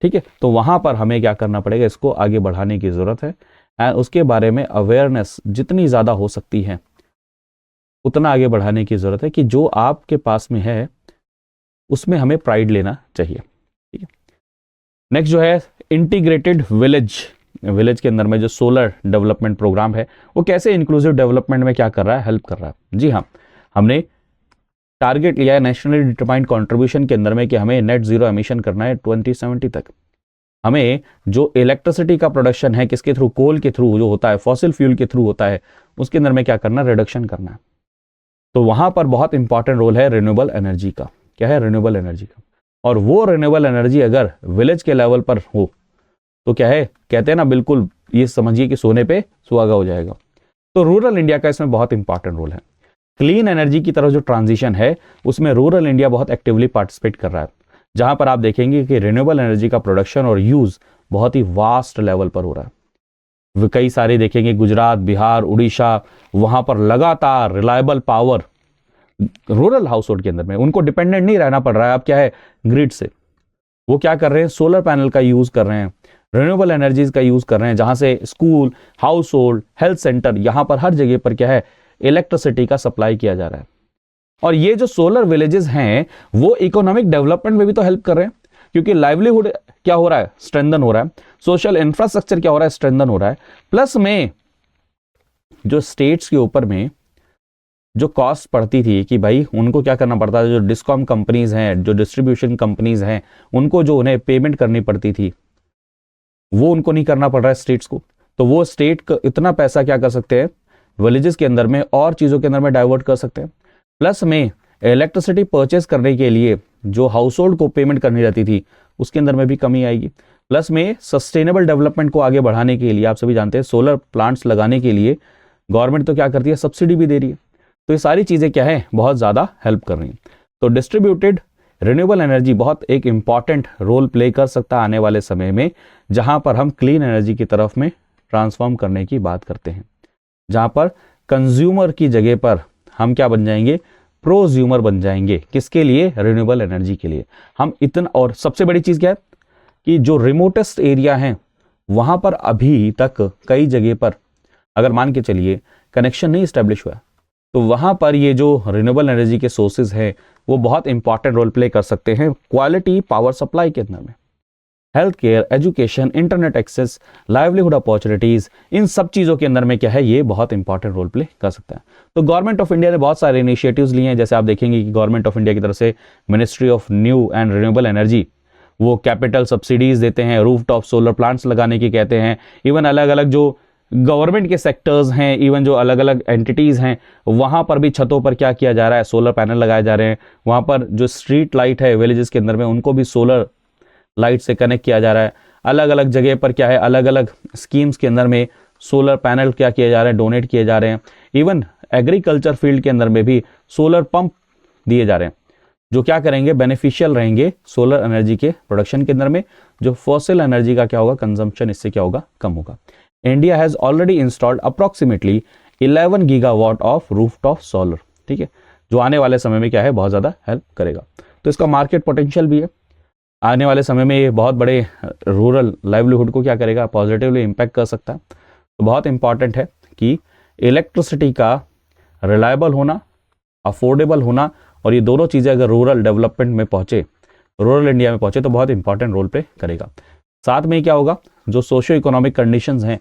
ठीक है, तो वहाँ पर हमें क्या करना पड़ेगा, इसको आगे बढ़ाने की ज़रूरत है, एंड उसके बारे में अवेयरनेस जितनी ज़्यादा हो सकती है उतना आगे बढ़ाने की ज़रूरत है, कि जो आपके पास में है उसमें हमें प्राइड लेना चाहिए। ठीक है, नेक्स्ट जो है इंटीग्रेटेड विलेज के अंदर में जो सोलर डेवलपमेंट प्रोग्राम है वो कैसे इंक्लूसिव डेवलपमेंट में क्या कर रहा है, हेल्प कर रहा है। जी हाँ, हमने टारगेट लिया है नेशनली डिटरमाइंड कंट्रीब्यूशन के अंदर में कि हमें नेट जीरो एमिशन करना है 2070 तक। हमें जो इलेक्ट्रिसिटी का प्रोडक्शन है किसके थ्रू, कोल के थ्रू जो होता है, फॉसिल फ्यूल के थ्रू होता है, उसके अंदर में क्या करना, रिडक्शन करना है। तो वहां पर बहुत इंपॉर्टेंट रोल है रिन्यूएबल एनर्जी का। क्या है, रिन्यूएबल एनर्जी का। और वो रिन्यूएबल एनर्जी अगर विलेज के लेवल पर हो तो क्या है, कहते हैं ना, बिल्कुल ये समझिए कि सोने पे सुहागा हो जाएगा। तो रूरल इंडिया का इसमें बहुत इंपॉर्टेंट रोल है। क्लीन एनर्जी की तरफ जो ट्रांजिशन है उसमें रूरल इंडिया बहुत एक्टिवली पार्टिसिपेट कर रहा है, जहां पर आप देखेंगे कि रिन्यूएबल एनर्जी का प्रोडक्शन और यूज बहुत ही वास्ट लेवल पर हो रहा है। कई सारे देखेंगे गुजरात, बिहार, उड़ीसा, वहां पर लगातार reliable power rural house hold के अंदर में उनको डिपेंडेंट नहीं रहना पड़ रहा है। अब क्या है, ग्रिड से वो क्या कर रहे हैं, सोलर पैनल का यूज कर रहे हैं, रिन्यूएबल एनर्जीज का यूज कर रहे हैं, जहां से school, house hold, health centre, यहां पर हर जगह पर क्या है, इलेक्ट्रिसिटी का सप्लाई किया जा रहा है। और ये जो सोलर विलेजेस हैं वो इकोनॉमिक डेवलपमेंट में भी तो हेल्प कर रहे हैं, क्योंकि लाइवलीहुड क्या हो रहा है, स्ट्रेंथन हो रहा है, सोशल इंफ्रास्ट्रक्चर क्या हो रहा है, स्ट्रेंथन हो रहा है। प्लस में जो स्टेट्स के ऊपर में जो कॉस्ट पड़ती थी कि भाई उनको क्या करना पड़ता था, जो डिस्कॉम कंपनीज हैं, जो डिस्ट्रीब्यूशन कंपनीज हैं, उनको जो उन्हें पेमेंट करनी पड़ती थी वो उनको नहीं करना पड़ रहा है स्टेट्स को। तो वो स्टेट का इतना पैसा क्या कर सकते हैं, विलेजेस के अंदर में और चीज़ों के अंदर में डाइवर्ट कर सकते हैं। प्लस में इलेक्ट्रिसिटी परचेस करने के लिए जो हाउस होल्ड को पेमेंट करनी रहती थी उसके अंदर में भी कमी आएगी। प्लस में सस्टेनेबल डेवलपमेंट को आगे बढ़ाने के लिए आप सभी जानते हैं सोलर प्लांट्स लगाने के लिए गवर्नमेंट तो क्या करती है, सब्सिडी भी दे रही है। तो ये सारी चीज़ें क्या है, बहुत ज़्यादा हेल्प कर रही हैं। तो डिस्ट्रीब्यूटेड रिन्यूएबल एनर्जी बहुत एक इंपॉर्टेंट रोल प्ले कर सकता है आने वाले समय में, जहां पर हम क्लीन एनर्जी की तरफ में ट्रांसफॉर्म करने की बात करते हैं, जहां पर कंज्यूमर की जगह पर हम क्या बन जाएंगे, प्रोज्यूमर बन जाएंगे। किसके लिए, रिन्यूएबल एनर्जी के लिए। हम इतना, और सबसे बड़ी चीज़ क्या है कि जो रिमोटेस्ट एरिया हैं वहां पर अभी तक कई जगह पर अगर मान के चलिए कनेक्शन नहीं स्टैब्लिश हुआ, तो वहां पर ये जो रिन्यूएबल एनर्जी के सोर्सेज हैं वो बहुत इंपॉर्टेंट रोल प्ले कर सकते हैं क्वालिटी पावर सप्लाई के अंदर में। Health care, education, internet access, livelihood opportunities, इन सब चीज़ों के अंदर में क्या है, ये बहुत इंपॉर्टेंट रोल प्ले कर सकता है। तो गवर्नमेंट ऑफ इंडिया ने बहुत सारे इनिशिएटिव्स लिए हैं। जैसे आप देखेंगे कि गवर्नमेंट ऑफ इंडिया की तरफ से ministry of new and renewable energy वो कैपिटल सब्सिडीज देते हैं, रूफटॉप सोलर प्लांट्स लगाने की कहते हैं। इवन अलग अलग जो गवर्नमेंट के सेक्टर्स हैं, इवन जो अलग अलग एंटिटीज़ हैं, वहाँ पर भी छतों पर क्या किया जा रहा है, सोलर पैनल लगाए जा रहे हैं। वहाँ पर जो स्ट्रीट लाइट है विलेजेस के अंदर में उनको भी सोलर लाइट से कनेक्ट किया जा रहा है। अलग अलग जगह पर क्या है, अलग अलग स्कीम्स के अंदर में सोलर पैनल क्या किए जा रहे हैं, डोनेट किए जा रहे हैं। इवन एग्रीकल्चर फील्ड के अंदर में भी सोलर पंप दिए जा रहे हैं, जो क्या करेंगे, बेनिफिशियल रहेंगे सोलर एनर्जी के प्रोडक्शन के अंदर में। जो फॉसिल एनर्जी का क्या होगा, कंजम्पशन इससे क्या होगा, कम होगा। India has already installed approximately 11 gigawatt of rooftop solar. ठीक है, जो आने वाले समय में क्या है बहुत ज़्यादा हेल्प करेगा। तो इसका मार्केट पोटेंशियल भी है, आने वाले समय में ये बहुत बड़े रूरल लाइवलीहुड को क्या करेगा, पॉजिटिवली इम्पैक्ट कर सकता है। तो बहुत इंपॉर्टेंट है कि इलेक्ट्रिसिटी का रिलायबल होना, अफोर्डेबल होना, और ये दोनों चीज़ें अगर रूरल डेवलपमेंट में पहुँचे, रूरल इंडिया में पहुँचे, तो बहुत इंपॉर्टेंट रोल प्ले करेगा। साथ में क्या होगा, जो सोशियो इकोनॉमिक कंडीशंस हैं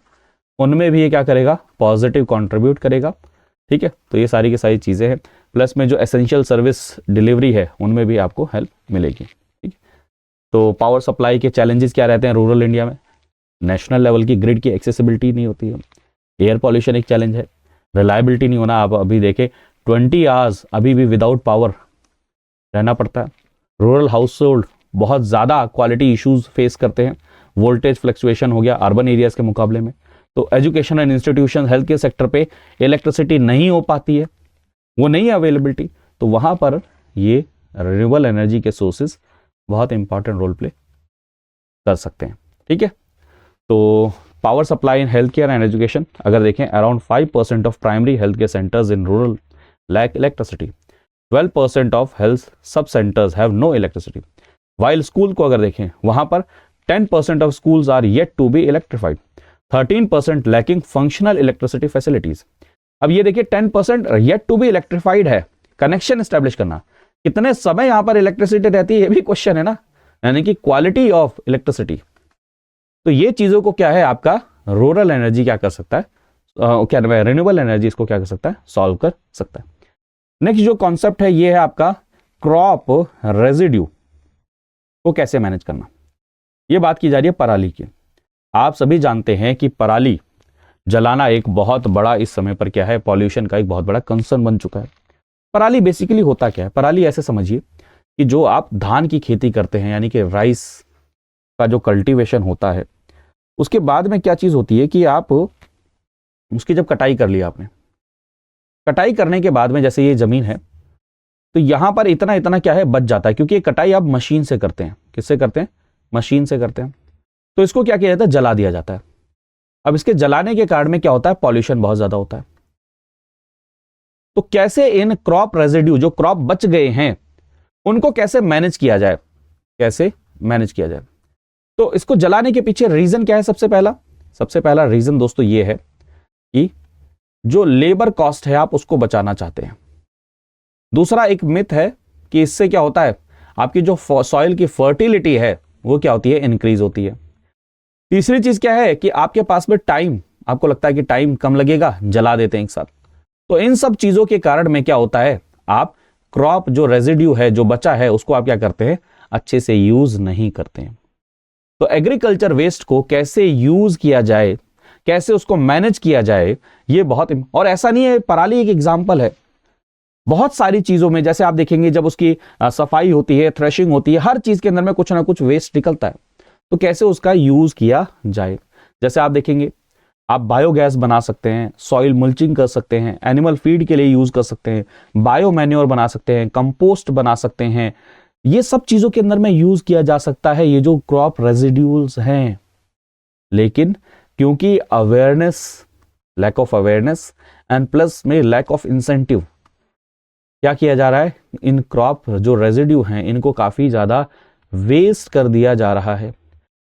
उनमें भी ये क्या करेगा, पॉजिटिव कंट्रीब्यूट करेगा। ठीक है, तो ये सारी की सारी चीज़ें हैं। प्लस में जो एसेंशियल सर्विस डिलीवरी है उनमें भी आपको हेल्प मिलेगी। ठीक है, तो पावर सप्लाई के चैलेंजेस क्या रहते हैं रूरल इंडिया में, नेशनल लेवल की ग्रिड की एक्सेसिबिलिटी नहीं होती है, एयर पॉल्यूशन एक चैलेंज है, रिलायबिलिटी नहीं होना। आप अभी देखें 20 आवर्स अभी भी विदाउट पावर रहना पड़ता है। रूरल हाउस होल्ड बहुत ज़्यादा क्वालिटी इश्यूज फेस करते हैं, वोल्टेज फ्लक्चुएशन हो गया अर्बन एरियाज़ के मुकाबले में। तो education and institution, health care sector पे इलेक्ट्रिसिटी नहीं हो पाती है, वो नहीं है अवेलेबिलिटी, तो वहाँ पर ये रिन्यूएबल एनर्जी के सोर्सेज बहुत इंपॉर्टेंट रोल प्ले कर सकते हैं। ठीक है, तो power supply in health care and education अगर देखें, around 5% of primary health care centres in rural lack electricity, 12% of health sub centres have no electricity. While school को अगर देखें, वहां पर 10% of schools are yet to be electrified, 13% lacking functional electricity facilities. अब ये देखिए 10% येट टू बी इलेक्ट्रिफाइड है, connection establish करना, कितने समय यहां पर इलेक्ट्रिसिटी रहती है ये भी क्वेश्चन है ना, यानी कि क्वालिटी ऑफ इलेक्ट्रिसिटी। तो ये चीजों को क्या है आपका रूरल एनर्जी क्या कर सकता है, क्या नाम है, रिन्यूएबल एनर्जी इसको क्या कर सकता है, सॉल्व कर सकता है। नेक्स्ट जो कॉन्सेप्ट है ये है आपका क्रॉप रेजिड्यू को कैसे मैनेज करना। ये बात की जा रही है पराली की। आप सभी जानते हैं कि पराली जलाना एक बहुत बड़ा इस समय पर क्या है, पॉल्यूशन का एक बहुत बड़ा कंसर्न बन चुका है। पराली बेसिकली होता क्या है, पराली ऐसे समझिए कि जो आप धान की खेती करते हैं, यानी कि राइस का जो कल्टीवेशन होता है, उसके बाद में क्या चीज होती है कि आप उसकी जब कटाई कर लिया आपने, कटाई करने के बाद में जैसे ये जमीन है तो यहां पर इतना इतना क्या है बच जाता है, क्योंकि ये कटाई आप मशीन से करते हैं। किससे करते हैं, मशीन से करते हैं। तो इसको क्या किया जाता है, जला दिया जाता है। अब इसके जलाने के कारण में क्या होता है, पॉल्यूशन बहुत ज्यादा होता है। तो कैसे इन क्रॉप रेजिड्यू, जो क्रॉप बच गए हैं, उनको कैसे मैनेज किया जाए, कैसे मैनेज किया जाए। तो इसको जलाने के पीछे रीजन क्या है, सबसे पहला रीजन दोस्तों ये है कि जो लेबर कॉस्ट है आप उसको बचाना चाहते हैं। दूसरा एक मिथ है कि इससे क्या होता है, आपकी जो सॉइल की फर्टिलिटी है वो क्या होती है, इंक्रीज होती है। तीसरी चीज क्या है कि आपके पास में टाइम, आपको लगता है कि टाइम कम लगेगा, जला देते हैं एक साथ। तो इन सब चीजों के कारण में क्या होता है, आप क्रॉप जो रेजिड्यू है, जो बचा है, उसको आप क्या करते हैं, अच्छे से यूज नहीं करते हैं। तो एग्रीकल्चर वेस्ट को कैसे यूज किया जाए, कैसे उसको मैनेज किया जाए, ये बहुत, और ऐसा नहीं है, पराली एक एग्जाम्पल है, बहुत सारी चीजों में जैसे आप देखेंगे जब उसकी सफाई होती है, थ्रेशिंग होती है, हर चीज के अंदर में कुछ ना कुछ वेस्ट निकलता है। तो कैसे उसका यूज किया जाए, जैसे आप देखेंगे आप बायोगैस बना सकते हैं, सॉइल मल्चिंग कर सकते हैं, एनिमल फीड के लिए यूज कर सकते हैं, बायो मैन्योर बना सकते हैं, कंपोस्ट बना सकते हैं, ये सब चीजों के अंदर में यूज किया जा सकता है ये जो क्रॉप रेजिड्यूल्स हैं। लेकिन क्योंकि awareness, lack of awareness and plus में लैक ऑफ इंसेंटिव, क्या किया जा रहा है, इन क्रॉप जो रेजिड्यू हैं इनको काफी ज्यादा वेस्ट कर दिया जा रहा है।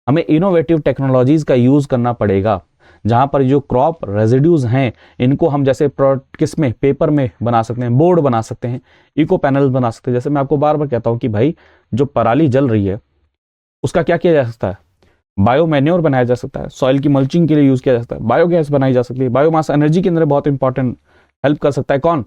हमें इनोवेटिव टेक्नोलॉजीज का यूज करना पड़ेगा, जहां पर जो क्रॉप रेजिड्यूज हैं इनको हम जैसे किस में, पेपर में बना सकते हैं, बोर्ड बना सकते हैं, इको पैनल बना सकते हैं। जैसे मैं आपको बार बार कहता हूं कि भाई जो पराली जल रही है उसका क्या किया जा सकता है, बायो मैन्योर बनाया जा सकता है, सॉइल की मल्चिंग के लिए यूज किया जा सकता है, बायोगैस बनाई जा सकती है, बायोमास एनर्जी के अंदर बहुत इंपॉर्टेंट हेल्प कर सकता है। कौन,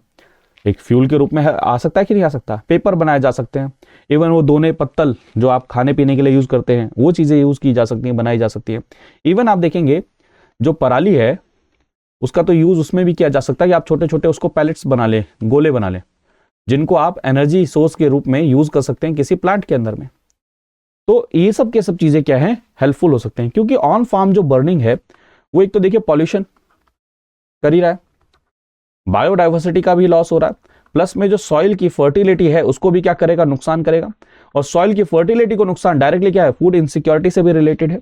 एक फ्यूल के रूप में आ सकता है कि नहीं आ सकता, पेपर बनाए जा सकते हैं, इवन वो दोने पत्तल जो आप खाने पीने के लिए यूज करते हैं वो चीजें यूज की जा सकती हैं, बनाई जा सकती है। इवन आप देखेंगे जो पराली है उसका तो यूज उसमें भी किया जा सकता है कि आप छोटे छोटे उसको पैलेट्स बना लें, गोले बना लें, जिनको आप एनर्जी सोर्स के रूप में यूज कर सकते हैं किसी प्लांट के अंदर में। तो ये सब के सब चीजें क्या है, हेल्पफुल हो सकते हैं, क्योंकि ऑन फार्म जो बर्निंग है वो एक तो देखिए पॉल्यूशन कर ही रहा है, बायोडाइवर्सिटी का भी लॉस हो रहा है, प्लस में जो सॉइल की फर्टिलिटी है उसको भी क्या करेगा, नुकसान करेगा। और सॉइल की फर्टिलिटी को नुकसान डायरेक्टली क्या है, फूड इनसिक्योरिटी से भी रिलेटेड है।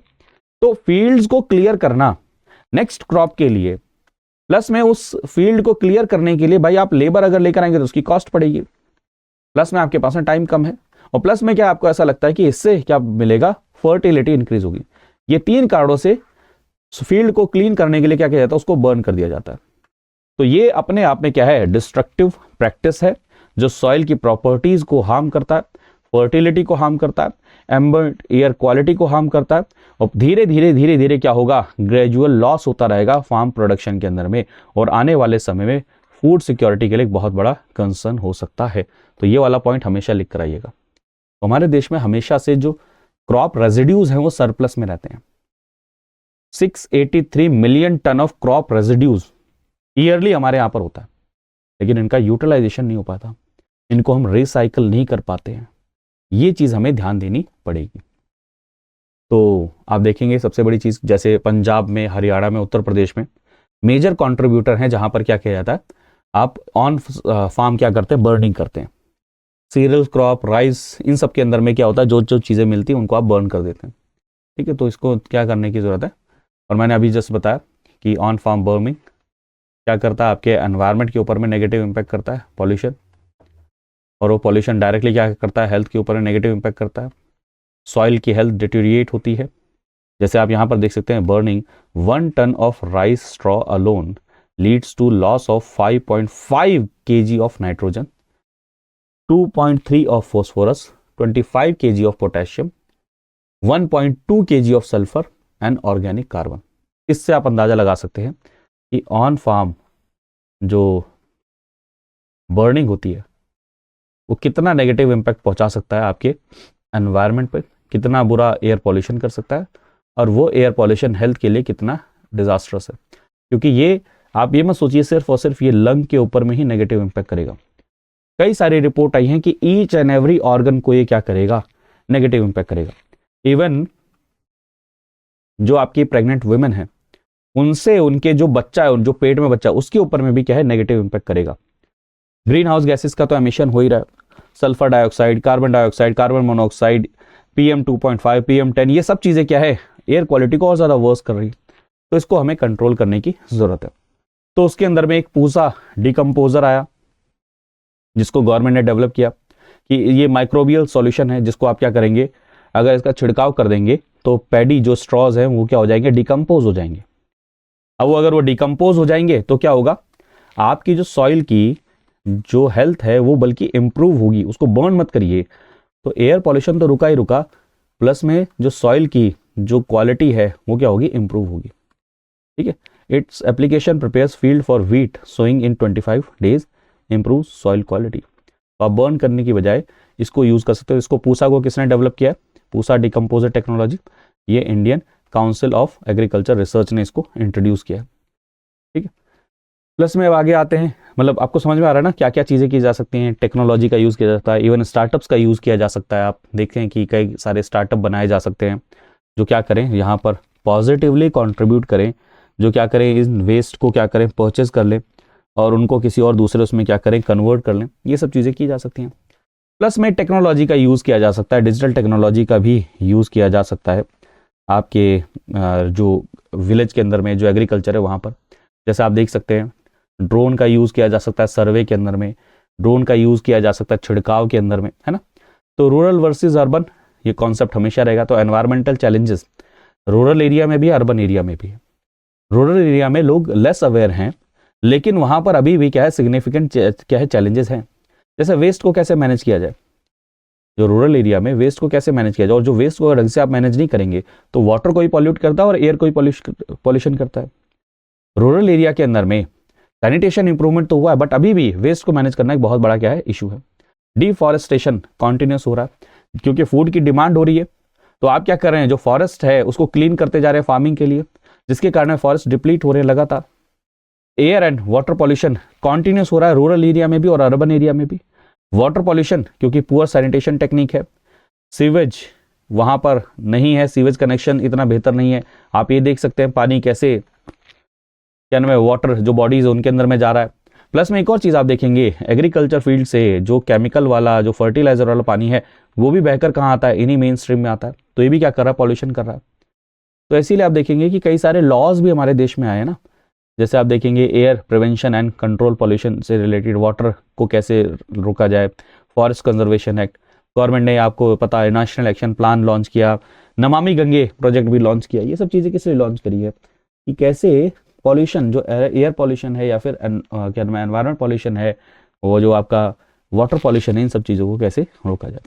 तो फील्ड्स को क्लियर करना नेक्स्ट क्रॉप के लिए, प्लस में उस फील्ड को क्लियर करने के लिए भाई आप लेबर अगर लेकर आएंगे तो उसकी कॉस्ट पड़ेगी, प्लस में आपके पास में टाइम कम है, और प्लस में क्या आपको ऐसा लगता है कि इससे क्या मिलेगा, फर्टिलिटी इंक्रीज होगी। ये 3 कारणों से फील्ड को क्लीन करने के लिए क्या किया जाता है, उसको बर्न कर दिया जाता है। तो ये अपने आप में क्या है, डिस्ट्रक्टिव प्रैक्टिस है जो सॉइल की प्रॉपर्टीज को हार्म करता है, फर्टिलिटी को हार्म करता है, एम्बिएंट एयर क्वालिटी को हार्म करता है, और धीरे धीरे क्या होगा, ग्रेजुअल लॉस होता रहेगा फार्म प्रोडक्शन के अंदर में, और आने वाले समय में फूड सिक्योरिटी के लिए एक बहुत बड़ा कंसर्न हो सकता है। तो ये वाला पॉइंट हमेशा लिख कर आइएगा। तो हमारे देश में हमेशा से जो क्रॉप रेजिड्यूज हैं वो सरप्लस में रहते हैं। 683 million tonne of crop residues yearly हमारे यहाँ पर होता है, लेकिन इनका यूटिलाइजेशन नहीं हो पाता, इनको हम रिसाइकल नहीं कर पाते हैं। ये चीज़ हमें ध्यान देनी पड़ेगी। तो आप देखेंगे सबसे बड़ी चीज़, जैसे पंजाब में, हरियाणा में, उत्तर प्रदेश में मेजर कंट्रीब्यूटर हैं जहाँ पर क्या किया जाता है, आप ऑन फार्म क्या करते हैं, बर्निंग करते हैं। सीरियल क्रॉप, राइस, इन सब के अंदर में क्या होता है, जो जो चीज़ें मिलती हैं उनको आप बर्न कर देते हैं। ठीक है, तो इसको क्या करने की ज़रूरत है। और मैंने अभी जस्ट बताया कि ऑन फार्म बर्निंग क्या करता है, आपके एनवायरनमेंट के ऊपर में नेगेटिव इम्पैक्ट करता है, पॉल्यूशन, और वो पॉल्यूशन डायरेक्टली क्या करता है, हेल्थ के ऊपर नेगेटिव इम्पैक्ट करता है। सॉइल की हेल्थ डिटेरिएट होती है। जैसे आप यहाँ पर देख सकते हैं, burning 1 tonne of rice straw alone leads to loss of 5.5 kg of nitrogen, 2.3 of phosphorus, 25 kg of potassium, 1.2 kg of sulphur and organic carbon. इससे आप अंदाजा लगा सकते हैं कि ऑन फार्म जो बर्निंग होती है वो कितना नेगेटिव इम्पैक्ट पहुंचा सकता है आपके एनवायरनमेंट पर, कितना बुरा एयर पॉल्यूशन कर सकता है, और वो एयर पॉल्यूशन हेल्थ के लिए कितना डिजास्टरस है। क्योंकि ये आप ये मत सोचिए सिर्फ और सिर्फ ये लंग के ऊपर में ही नेगेटिव इम्पैक्ट करेगा। कई सारी रिपोर्ट आई हैं कि ईच एंड एवरी ऑर्गन को ये क्या करेगा, नेगेटिव इम्पैक्ट करेगा। इवन जो आपकी प्रेग्नेंट वुमेन है, उनसे उनके जो बच्चा है, जो पेट में बच्चा, उसके ऊपर में भी क्या है, नेगेटिव इम्पैक्ट करेगा। ग्रीन हाउस गैसेस का तो एमिशन हो ही रहा है, sulphur dioxide, carbon dioxide, carbon monoxide, PM 2.5, PM 10, ये सब चीज़ें क्या है, एयर क्वालिटी को और ज़्यादा वर्स कर रही है। तो इसको हमें कंट्रोल करने की ज़रूरत है। तो उसके अंदर में एक पूसा डिकम्पोजर आया जिसको गवर्नमेंट ने डेवलप किया कि ये माइक्रोबियल सॉल्यूशन है, जिसको आप क्या करेंगे, अगर इसका छिड़काव कर देंगे तो पैडी जो स्ट्रॉज हैं वो क्या हो जाएंगे, डिकम्पोज हो जाएंगे। अब वो अगर वो डिकम्पोज हो जाएंगे तो क्या होगा, आपकी जो सॉइल की जो हेल्थ है वो बल्कि इंप्रूव होगी। उसको बर्न मत करिए, तो एयर पॉल्यूशन तो रुका ही रुका, प्लस में जो सॉइल की जो क्वालिटी है वो क्या होगी, इंप्रूव होगी। ठीक है, it's application prepares field for wheat sowing in 25 days, improve soil quality. तो आप बर्न करने की बजाय इसको यूज़ कर सकते हो। इसको पूसा को किसने डेवलप किया है, पूसा डिकम्पोजर टेक्नोलॉजी, ये Indian council of agriculture research ने इसको इंट्रोड्यूस किया है। ठीक है, प्लस में अब आगे आते हैं, मतलब आपको समझ में आ रहा है ना क्या क्या चीज़ें की जा सकती हैं। टेक्नोलॉजी का यूज़ किया जाता है, इवन स्टार्टअप्स का यूज़ किया जा सकता है। आप देखते हैं कि कई सारे स्टार्टअप बनाए जा सकते हैं जो क्या करें, यहाँ पर पॉजिटिवली कंट्रीब्यूट करें, जो क्या करें, इन वेस्ट को क्या करें, परचेज कर लें और उनको किसी और दूसरे उसमें क्या करें, कन्वर्ट कर लें। ये सब चीज़ें की जा सकती हैं। प्लस में टेक्नोलॉजी का यूज़ किया जा सकता है, डिजिटल टेक्नोलॉजी का भी यूज़ किया जा सकता है आपके जो विलेज के अंदर में जो एग्रीकल्चर है वहाँ पर। जैसे आप देख सकते हैं, ड्रोन का यूज़ किया जा सकता है सर्वे के अंदर में, ड्रोन का यूज़ किया जा सकता है छिड़काव के अंदर में, है ना। तो रूरल वर्सेस अर्बन ये कॉन्सेप्ट हमेशा रहेगा। तो एनवायरमेंटल चैलेंजेस रूरल एरिया में भी है, अर्बन एरिया में भी है। रूरल एरिया में लोग लेस अवेयर हैं, लेकिन वहाँ पर अभी भी क्या है, सिग्निफिकेंट क्या है, चैलेंजेस हैं। जैसे वेस्ट को कैसे मैनेज किया जाए, जो रूरल एरिया में वेस्ट को कैसे मैनेज किया जाए, और जो वेस्ट को ढंग से आप मैनेज नहीं करेंगे तो वाटर को ही पॉल्यूट करता है और एयर को ही पॉल्यूशन करता है। रूरल एरिया के अंदर में सैनिटेशन इंप्रूवमेंट तो हुआ है, बट अभी भी वेस्ट को मैनेज करना एक बहुत बड़ा क्या है, इशू है। डिफॉरेस्टेशन कॉन्टिन्यूस हो रहा है क्योंकि फूड की डिमांड हो रही है। तो आप क्या कर रहे हैं, जो फॉरेस्ट है उसको क्लीन करते जा रहे हैं फार्मिंग के लिए, जिसके कारण फॉरेस्ट डिप्लीट हो रहे हैं लगातार। Air and water pollution continuous हो रहा है रूरल एरिया में भी और अर्बन एरिया में भी। वाटर पॉल्यूशन क्योंकि पुअर सैनिटेशन टेक्निक है, सीवेज वहाँ पर नहीं है, सीवेज कनेक्शन इतना बेहतर नहीं है। आप ये देख सकते हैं पानी कैसे क्या नाम है, वाटर जो बॉडीज है उनके अंदर में जा रहा है। प्लस में एक और चीज़ आप देखेंगे, एग्रीकल्चर फील्ड से जो केमिकल वाला, जो फर्टिलाइजर वाला पानी है वो भी बहकर कहाँ आता है, इन्हीं मेन स्ट्रीम में आता है। तो ये भी क्या कर रहा है, पॉल्यूशन कर रहा है। तो इसीलिए आप देखेंगे कि कई सारे लॉज भी हमारे देश में आए हैं ना। जैसे आप देखेंगे air prevention and control pollution से रिलेटेड, वाटर को कैसे रोका जाए, फॉरेस्ट कंजर्वेशन एक्ट, गवर्नमेंट ने आपको पता है नेशनल एक्शन प्लान लॉन्च किया, नमामि गंगे प्रोजेक्ट भी लॉन्च किया। ये सब चीज़ें किस लिए लॉन्च करी है कि कैसे पॉल्यूशन, जो एयर पॉल्यूशन है या फिर क्या नाम है एनवायरमेंट पॉल्यूशन है, वो जो आपका वाटर पॉल्यूशन है, इन सब चीज़ों को कैसे रोका जाए।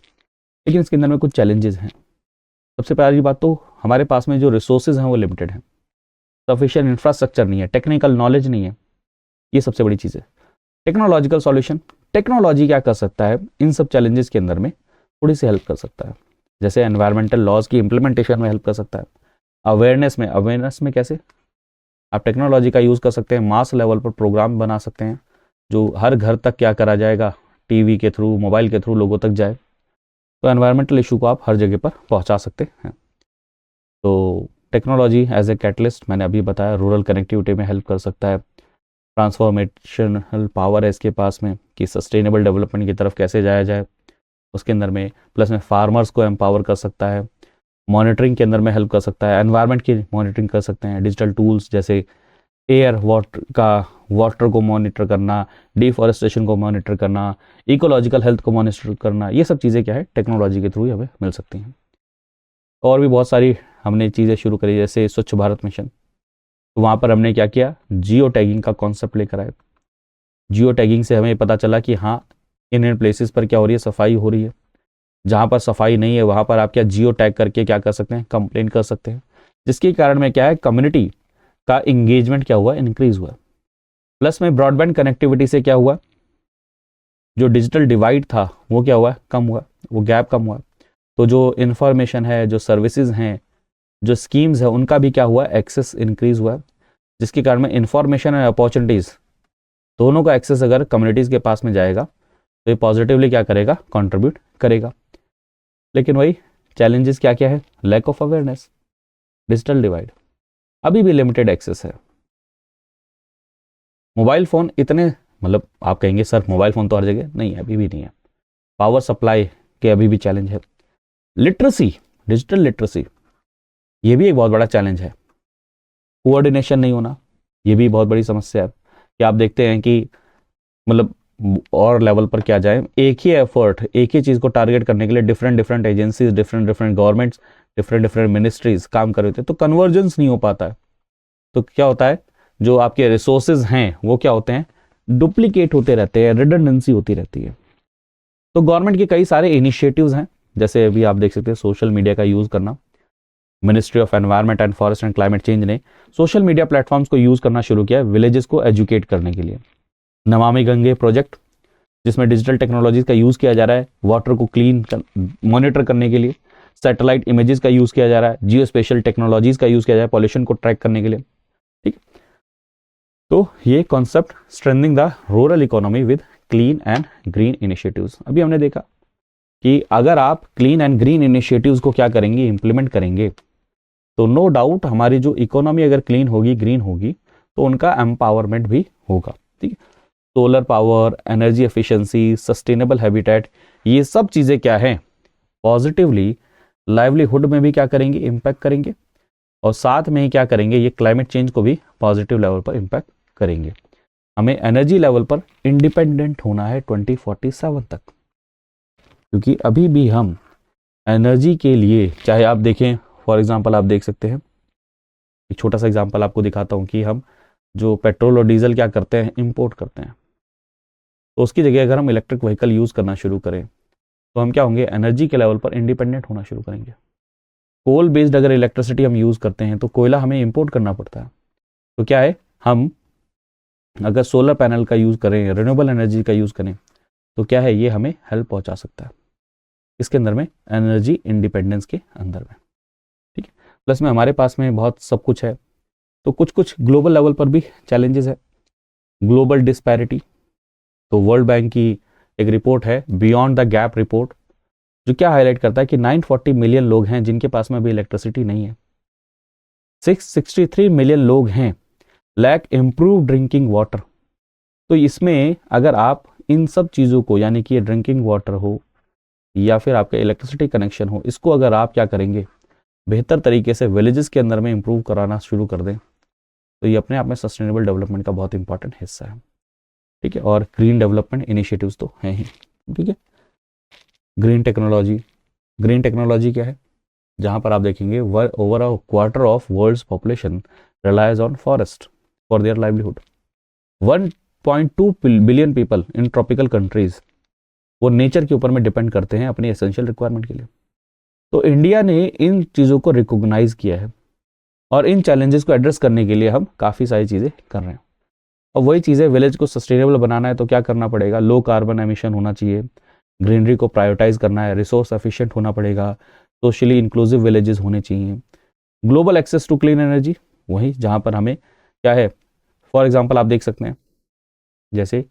लेकिन इसके अंदर में कुछ चैलेंजेस हैं। सबसे पहली बात तो हमारे पास में जो रिसोर्सेज हैं वो लिमिटेड हैं, सफिशिएंट इंफ्रास्ट्रक्चर नहीं है, टेक्निकल नॉलेज नहीं है, ये सबसे बड़ी चीज़ है। टेक्नोलॉजिकल सॉल्यूशन, टेक्नोलॉजी क्या कर सकता है इन सब चैलेंजेस के अंदर में, थोड़ी सी हेल्प कर सकता है। जैसे एनवायरमेंटल लॉज की इम्प्लीमेंटेशन में हेल्प कर सकता है, अवेयरनेस में कैसे आप टेक्नोलॉजी का यूज़ कर सकते हैं, मास लेवल पर प्रोग्राम बना सकते हैं जो हर घर तक क्या करा जाएगा, टीवी के थ्रू, मोबाइल के थ्रू लोगों तक जाए। तो एनवायरमेंटल इशू को आप हर जगह पर पहुंचा सकते हैं। तो टेक्नोलॉजी एज ए कैटलिस्ट, मैंने अभी बताया, रूरल कनेक्टिविटी में हेल्प कर सकता है। ट्रांसफॉर्मेशनल पावर है इसके पास में कि सस्टेनेबल डेवलपमेंट की तरफ कैसे जाया जाए उसके अंदर में, प्लस में फार्मर्स को एम्पावर कर सकता है, मॉनिटरिंग के अंदर में हेल्प कर सकता है, एनवायरनमेंट की मॉनिटरिंग कर सकते हैं, डिजिटल टूल्स जैसे एयर वाटर को मॉनिटर करना, डिफॉरेस्टेशन को मॉनिटर करना, इकोलॉजिकल हेल्थ को मॉनिटर करना, ये सब चीज़ें क्या है टेक्नोलॉजी के थ्रू ही हमें मिल सकती हैं। और भी बहुत सारी हमने चीज़ें शुरू करी, जैसे स्वच्छ भारत मिशन। तो वहाँ पर हमने क्या किया, जियो टैगिंग का कॉन्सेप्ट लेकर आए। जियो टैगिंग से हमें पता चला कि हाँ इन प्लेसेस पर क्या हो रही है, सफाई हो रही है। जहाँ पर सफाई नहीं है वहाँ पर आप क्या जियो टैग करके क्या कर सकते हैं, कंप्लेन कर सकते हैं, जिसके कारण में क्या है कम्युनिटी का इंगेजमेंट क्या हुआ, इंक्रीज हुआ। प्लस में ब्रॉडबैंड कनेक्टिविटी से क्या हुआ, जो डिजिटल डिवाइड था वो क्या हुआ, कम हुआ, वो गैप कम हुआ। तो जो इन्फॉर्मेशन है, जो सर्विसेज हैं, जो स्कीम्स है, उनका भी क्या हुआ, एक्सेस इंक्रीज हुआ, जिसके कारण में इंफॉर्मेशन एंड अपॉर्चुनिटीज़ दोनों का एक्सेस अगर कम्युनिटीज़ के पास में जाएगा तो ये पॉजिटिवली क्या करेगा, कंट्रीब्यूट करेगा। लेकिन वही चैलेंजेस क्या क्या है, lack of awareness, digital divide, अभी भी लिमिटेड एक्सेस है। मोबाइल फ़ोन इतने, मतलब आप कहेंगे सर मोबाइल फ़ोन तो हर जगह नहीं है, अभी भी नहीं है। पावर सप्लाई के अभी भी चैलेंज है। लिटरेसी, डिजिटल लिटरेसी, ये भी एक बहुत बड़ा चैलेंज है। कोऑर्डिनेशन नहीं होना, ये भी बहुत बड़ी समस्या है कि आप देखते हैं कि मतलब और लेवल पर क्या जाए, एक ही एफर्ट, एक ही चीज़ को टारगेट करने के लिए different different agencies, different different governments, different different ministries काम कर रहे थे, तो कन्वर्जेंस नहीं हो पाता है। तो क्या होता है, जो आपके रिसोर्सेज हैं वो क्या होते हैं, डुप्लीकेट होते रहते हैं, रिडंडेंसी होती रहती है। तो गवर्नमेंट के कई सारे इनिशिएटिव्स हैं, जैसे अभी आप देख सकते हैं सोशल मीडिया का यूज़ करना। Ministry of environment and forest and climate change ने सोशल मीडिया प्लेटफॉर्म्स को यूज़ करना शुरू किया विलेजेस को एजुकेट करने के लिए। नमामि गंगे प्रोजेक्ट, जिसमें डिजिटल टेक्नोलॉजीज का यूज़ किया जा रहा है वाटर को क्लीन मॉनिटर करने के लिए। सैटेलाइट इमेजेस का यूज़ किया जा रहा है, जियो स्पेशल टेक्नोलॉजीज का यूज़ किया जा रहा है पॉल्यूशन को ट्रैक करने के लिए। ठीक, तो ये concept strengthening the rural economy with clean and green initiatives. अभी हमने देखा कि अगर आप क्लीन एंड ग्रीन इनिशिएटिव्स को क्या करेंगे, इंप्लीमेंट करेंगे, तो नो डाउट हमारी जो इकोनॉमी अगर क्लीन होगी, ग्रीन होगी, तो उनका एम्पावरमेंट भी होगा। ठीक है, solar power, energy efficiency, sustainable habitat, ये सब चीज़ें क्या हैं, पॉजिटिवली लाइवलीहुड में भी क्या करेंगे, इम्पैक्ट करेंगे, और साथ में ही क्या करेंगे, ये क्लाइमेट चेंज को भी पॉजिटिव लेवल पर इम्पैक्ट करेंगे। हमें एनर्जी लेवल पर इंडिपेंडेंट होना है 2047 तक, क्योंकि अभी भी हम एनर्जी के लिए, चाहे आप देखें फॉर एग्जांपल, आप देख सकते हैं एक छोटा सा एग्जांपल आपको दिखाता हूं कि हम जो पेट्रोल और डीजल क्या करते हैं, इंपोर्ट करते हैं। तो उसकी जगह अगर हम इलेक्ट्रिक व्हीकल यूज़ करना शुरू करें तो हम क्या होंगे, एनर्जी के लेवल पर इंडिपेंडेंट होना शुरू करेंगे। कोल बेस्ड अगर इलेक्ट्रिसिटी हम यूज़ करते हैं तो कोयला हमें इंपोर्ट करना पड़ता है। तो क्या है, हम अगर सोलर पैनल का यूज़ करें, रिन्यूएबल एनर्जी का यूज़ करें, तो क्या है, ये हमें हेल्प पहुंचा सकता है इसके अंदर में, एनर्जी इंडिपेंडेंस के अंदर में। ठीक है, प्लस में हमारे पास में बहुत सब कुछ है। तो कुछ कुछ ग्लोबल लेवल पर भी चैलेंजेस है। ग्लोबल डिस्पैरिटी, तो वर्ल्ड बैंक की एक रिपोर्ट है बियॉन्ड द गैप रिपोर्ट, जो क्या हाईलाइट करता है कि 940 मिलियन लोग हैं जिनके पास में अभी इलेक्ट्रिसिटी नहीं है। 663 मिलियन लोग हैं लैक इम्प्रूव ड्रिंकिंग वाटर। तो इसमें अगर आप इन सब चीज़ों को, यानी कि ड्रिंकिंग वाटर हो या फिर आपका इलेक्ट्रिसिटी कनेक्शन हो, इसको अगर आप क्या करेंगे, बेहतर तरीके से विलेजेस के अंदर में इंप्रूव कराना शुरू कर दें, तो ये अपने आप में सस्टेनेबल डेवलपमेंट का बहुत इंपॉर्टेंट हिस्सा है। ठीक है, और ग्रीन डेवलपमेंट इनिशिएटिव्स तो हैं ही। ठीक है, ग्रीन टेक्नोलॉजी, ग्रीन टेक्नोलॉजी क्या है? जहाँ पर आप देखेंगे over a quarter of world's population relies on forest for their livelihood. 1.2 billion people in tropical countries वो नेचर के ऊपर में डिपेंड करते हैं अपनी एसेंशियल रिक्वायरमेंट के लिए। तो इंडिया ने इन चीज़ों को रिकॉग्नाइज किया है और इन चैलेंजेस को एड्रेस करने के लिए हम काफ़ी सारी चीज़ें कर रहे हैं। और वही चीज़ें, विलेज को सस्टेनेबल बनाना है तो क्या करना पड़ेगा? लो कार्बन एमिशन होना चाहिए, ग्रीनरी को प्रायोरिटाइज करना है, रिसोर्स एफिशिएंट होना पड़ेगा, सोशली इंक्लूसिव विलेजेस होने चाहिए, global access to clean energy, वही जहाँ पर हमें क्या है, फॉर एग्जांपल आप देख सकते हैं जैसे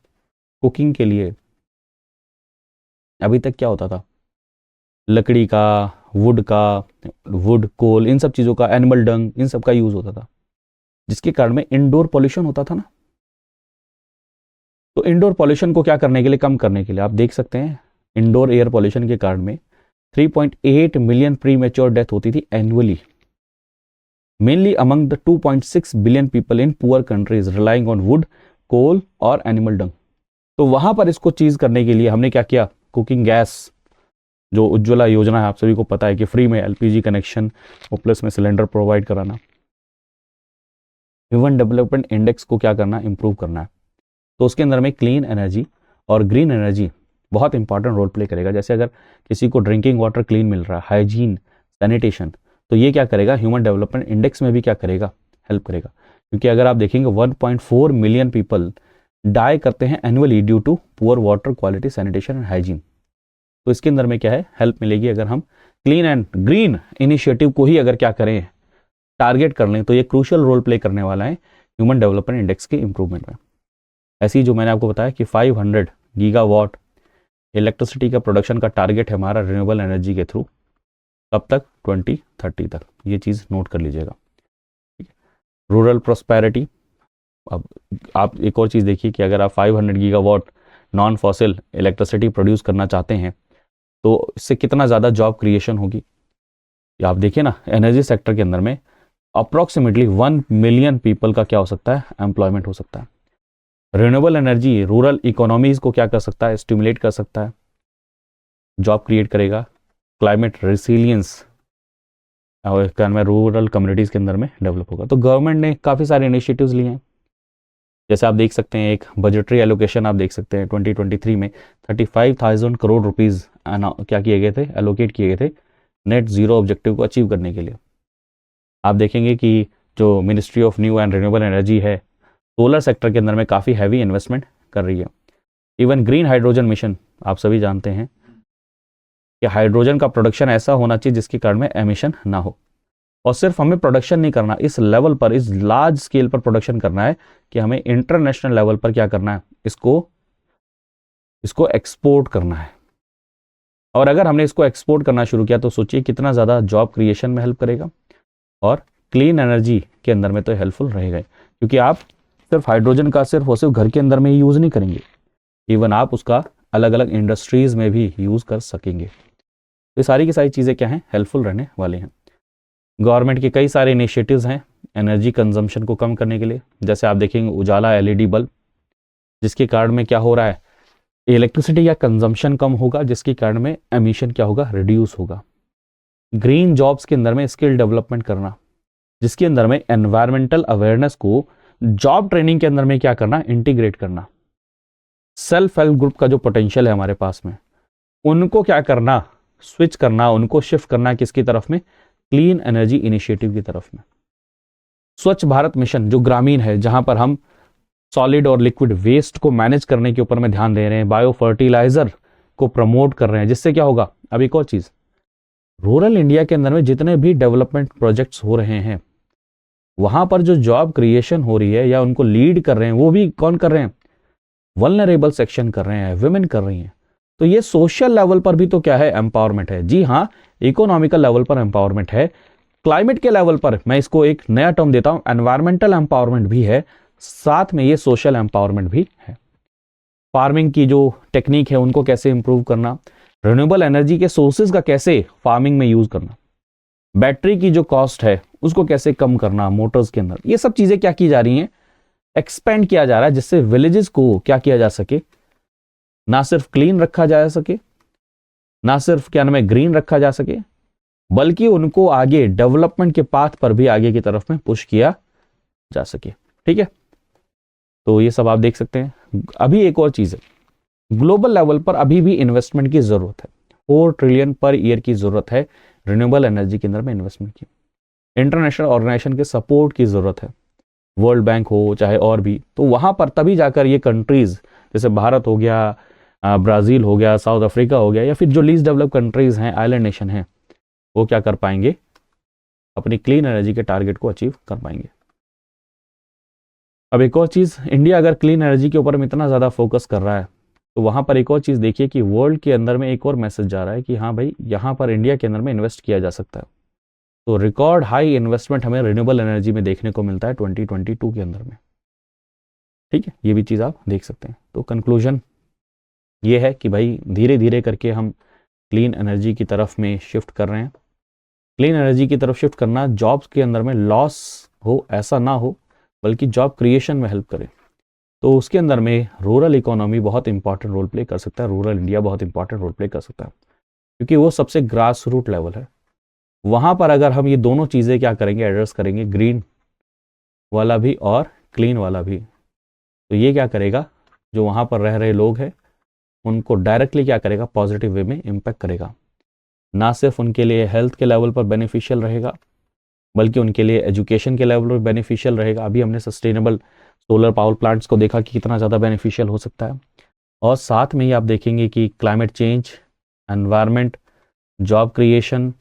कुकिंग के लिए अभी तक क्या होता था, लकड़ी का, वुड कोल, इन सब चीज़ों का, एनिमल डंग, इन सब का यूज़ होता था, जिसके कारण में इंडोर पॉल्यूशन होता था ना। तो इंडोर पॉल्यूशन को क्या करने के लिए, कम करने के लिए आप देख सकते हैं इंडोर एयर पॉल्यूशन के कारण में 3.8 मिलियन प्री मेच्योर डेथ होती थी annually, mainly among the 2.6 billion people in poor countries relying on wood, coal और एनिमल डंग। तो वहां पर इसको चीज करने के लिए हमने क्या किया, कुकिंग गैस, जो उज्ज्वला योजना है, आप सभी को पता है कि फ्री में एलपीजी कनेक्शन और प्लस में सिलेंडर प्रोवाइड कराना, ह्यूमन डेवलपमेंट इंडेक्स को क्या करना, इंप्रूव करना है। तो उसके अंदर में क्लीन एनर्जी और ग्रीन एनर्जी बहुत इंपॉर्टेंट रोल प्ले करेगा। जैसे अगर किसी को ड्रिंकिंग वाटर क्लीन मिल रहा है, हाइजीन, सैनिटेशन, तो ये क्या करेगा, ह्यूमन डेवलपमेंट इंडेक्स में भी क्या करेगा, हेल्प करेगा। क्योंकि अगर आप देखेंगे 1.4 मिलियन पीपल डाई करते हैं annually due to poor water quality, sanitation and hygiene. तो इसके अंदर में क्या है, हेल्प मिलेगी अगर हम क्लीन एंड ग्रीन इनिशिएटिव को ही अगर क्या करें, टारगेट कर लें, तो ये क्रूशियल रोल प्ले करने वाला है ह्यूमन डेवलपमेंट इंडेक्स के इंप्रूवमेंट में। ऐसे ही जो मैंने आपको बताया कि 500 गीगावाट इलेक्ट्रिसिटी का प्रोडक्शन का टारगेट है हमारा रिन्यूएबल एनर्जी के थ्रू, कब तक, 2030 तक। ये चीज़ नोट कर लीजिएगा। ठीक है, रूरल प्रॉस्पेरिटी। अब आप एक और चीज़ देखिए कि अगर आप 500 gigawatt non fossil electricity produce करना चाहते हैं तो इससे कितना ज़्यादा जॉब क्रिएशन होगी। आप देखिए ना, एनर्जी सेक्टर के अंदर में अप्रॉक्सीमेटली 1 मिलियन पीपल का क्या हो सकता है, एम्प्लॉयमेंट हो सकता है। रिन्यूएबल एनर्जी रूरल इकोनॉमीज को क्या कर सकता है, स्टिमुलेट कर सकता है, जॉब क्रिएट करेगा, क्लाइमेट रेसिलियंस और रूरल कम्युनिटीज के अंदर में डेवलप होगा। तो गवर्नमेंट ने काफ़ी सारे इनिशिएटिव्स लिए हैं। जैसे आप देख सकते हैं एक बजटरी एलोकेशन आप देख सकते हैं 2023 में 35,000 करोड़ रुपीज़ क्या किए गए थे, एलोकेट किए गए थे नेट जीरो ऑब्जेक्टिव को अचीव करने के लिए। आप देखेंगे कि जो ministry of new and renewable energy है, सोलर सेक्टर के अंदर में काफ़ी हैवी इन्वेस्टमेंट कर रही है। इवन ग्रीन हाइड्रोजन मिशन, आप सभी जानते हैं कि हाइड्रोजन का प्रोडक्शन ऐसा होना चाहिए जिसके कारण में एमिशन ना हो। और सिर्फ हमें प्रोडक्शन नहीं करना, इस लेवल पर, इस लार्ज स्केल पर प्रोडक्शन करना है कि हमें इंटरनेशनल लेवल पर क्या करना है, इसको एक्सपोर्ट करना है। और अगर हमने इसको एक्सपोर्ट करना शुरू किया तो सोचिए कितना ज़्यादा जॉब क्रिएशन में हेल्प करेगा और क्लीन एनर्जी के अंदर में तो हेल्पफुल रहेगा। क्योंकि आप सिर्फ हाइड्रोजन का सिर्फ और सिर्फ घर के अंदर में ही यूज़ नहीं करेंगे, इवन आप उसका अलग अलग इंडस्ट्रीज़ में भी यूज़ कर सकेंगे। तो ये सारी की सारी चीज़ें क्या हैं, हेल्पफुल रहने वाले हैं। गवर्नमेंट के कई सारे इनिशिएटिव्स हैं एनर्जी कंजम्पशन को कम करने के लिए। जैसे आप देखेंगे उजाला एलईडी बल्ब, जिसके कारण में क्या हो रहा है, इलेक्ट्रिसिटी का कंजम्पशन कम होगा, जिसके कारण में एमिशन क्या होगा, रिड्यूस होगा। ग्रीन जॉब्स के अंदर में स्किल डेवलपमेंट करना, जिसके अंदर में एनवायरमेंटल अवेयरनेस को जॉब ट्रेनिंग के अंदर में क्या करना, इंटीग्रेट करना। सेल्फ हेल्प ग्रुप का जो पोटेंशियल है हमारे पास में, उनको क्या करना, स्विच करना, उनको शिफ्ट करना किसकी तरफ में, क्लीन एनर्जी इनिशिएटिव की तरफ में। स्वच्छ भारत मिशन जो ग्रामीण है, जहां पर हम सॉलिड और लिक्विड वेस्ट को मैनेज करने के ऊपर में ध्यान दे रहे हैं, बायो फर्टिलाइजर को प्रमोट कर रहे हैं, जिससे क्या होगा, अब एक और चीज, रूरल इंडिया के अंदर में जितने भी डेवलपमेंट प्रोजेक्ट्स हो रहे हैं वहां पर जो जॉब क्रिएशन हो रही है या उनको लीड कर रहे हैं, वो भी कौन कर रहे हैं, वल्नरेबल सेक्शन कर रहे हैं, वुमेन कर रही हैं। तो ये सोशल लेवल पर भी तो क्या है, एम्पावरमेंट है। जी हाँ, इकोनॉमिकल लेवल पर एम्पावरमेंट है, क्लाइमेट के लेवल पर मैं इसको एक नया टर्म देता हूं, एनवायरमेंटल एम्पावरमेंट भी है, साथ में ये सोशल एम्पावरमेंट भी है। फार्मिंग की जो टेक्निक है उनको कैसे इंप्रूव करना, रिन्यूएबल एनर्जी के सोर्सेज का कैसे फार्मिंग में यूज करना, बैटरी की जो कॉस्ट है उसको कैसे कम करना मोटर्स के अंदर, ये सब चीजें क्या की जा रही हैं, एक्सपेंड किया जा रहा है, जिससे विलेजेस को क्या किया जा सके, ना सिर्फ क्लीन रखा जा सके, ना सिर्फ क्या नाम है ग्रीन रखा जा सके, बल्कि उनको आगे डेवलपमेंट के पाथ पर भी आगे की तरफ में पुश किया जा सके। ठीक है, तो ये सब आप देख सकते हैं। अभी एक और चीज है, ग्लोबल लेवल पर अभी भी इन्वेस्टमेंट की जरूरत है। 4 ट्रिलियन पर ईयर की जरूरत है रिन्यूएबल एनर्जी के अंदर में इन्वेस्टमेंट की। इंटरनेशनल ऑर्गेनाइजेशन के सपोर्ट की जरूरत है, वर्ल्ड बैंक हो चाहे और भी, तो वहां पर तभी जाकर ये कंट्रीज जैसे भारत हो गया, ब्राजील हो गया, साउथ अफ्रीका हो गया, या फिर जो लीस्ट डेवलप कंट्रीज हैं, आइलैंड नेशन हैं, वो क्या कर पाएंगे, अपनी क्लीन एनर्जी के टारगेट को अचीव कर पाएंगे। अब एक और चीज, इंडिया अगर क्लीन एनर्जी के ऊपर में इतना ज्यादा फोकस कर रहा है, तो वहां पर एक और चीज देखिए कि वर्ल्ड के अंदर में एक और मैसेज जा रहा है कि हाँ भाई, यहाँ पर इंडिया के अंदर में इन्वेस्ट किया जा सकता है। तो रिकॉर्ड हाई इन्वेस्टमेंट हमें रिन्यूएबल एनर्जी में देखने को मिलता है 2022 के अंदर में। ठीक है, ये भी चीज़ आप देख सकते हैं। तो कंक्लूजन ये है कि भाई धीरे धीरे करके हम क्लीन एनर्जी की तरफ में शिफ्ट कर रहे हैं। क्लीन एनर्जी की तरफ शिफ्ट करना जॉब्स के अंदर में लॉस हो ऐसा ना हो, बल्कि जॉब क्रिएशन में हेल्प करे। तो उसके अंदर में रूरल इकोनॉमी बहुत इंपॉर्टेंट रोल प्ले कर सकता है, रूरल इंडिया बहुत इंपॉर्टेंट रोल प्ले कर सकता है, क्योंकि वो सबसे ग्रास रूट लेवल है। वहाँ पर अगर हम ये दोनों चीज़ें क्या करेंगे, एड्रेस करेंगे, ग्रीन वाला भी और क्लीन वाला भी, तो ये क्या करेगा, जो वहाँ पर रह रहे लोग हैं उनको डायरेक्टली क्या करेगा, पॉजिटिव वे में इम्पैक्ट करेगा। ना सिर्फ उनके लिए हेल्थ के लेवल पर बेनिफिशियल रहेगा, बल्कि उनके लिए एजुकेशन के लेवल पर बेनिफिशियल रहेगा। अभी हमने सस्टेनेबल सोलर पावर प्लांट्स को देखा कि कितना ज़्यादा बेनिफिशियल हो सकता है। और साथ में ही आप देखेंगे कि climate change, environment, job creation,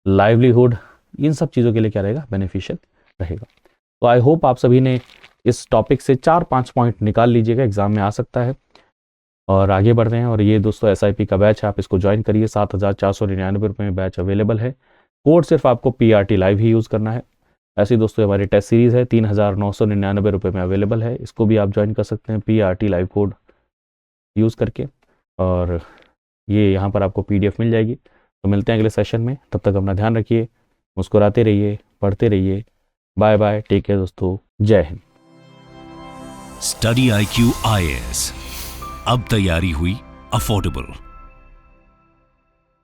livelihood, इन सब चीज़ों के लिए क्या रहेगा, बेनिफिशियल रहेगा। तो आई होप आप सभी ने इस टॉपिक से 4-5 पॉइंट निकाल लीजिएगा, एग्जाम में आ सकता है। और आगे बढ़ते हैं। और ये दोस्तों SIP का बैच है, आप इसको ज्वाइन करिए। 7,499 रुपये में बैच अवेलेबल है। कोड सिर्फ आपको PRT लाइव ही यूज़ करना है। ऐसी दोस्तों हमारी टेस्ट सीरीज़ है, 3,999 रुपये में अवेलेबल है। इसको भी आप ज्वाइन कर सकते हैं PRT लाइव कोड यूज़ करके, और ये यहाँ पर आपको PDF मिल जाएगी। तो मिलते हैं अगले सेशन में, तब तक अपना ध्यान रखिए, मुस्कुराते रहिए, पढ़ते रहिए। बाय बाय, टेक केयर दोस्तों, जय हिंद। स्टडी IQ IAS, अब तैयारी हुई अफोर्डेबल।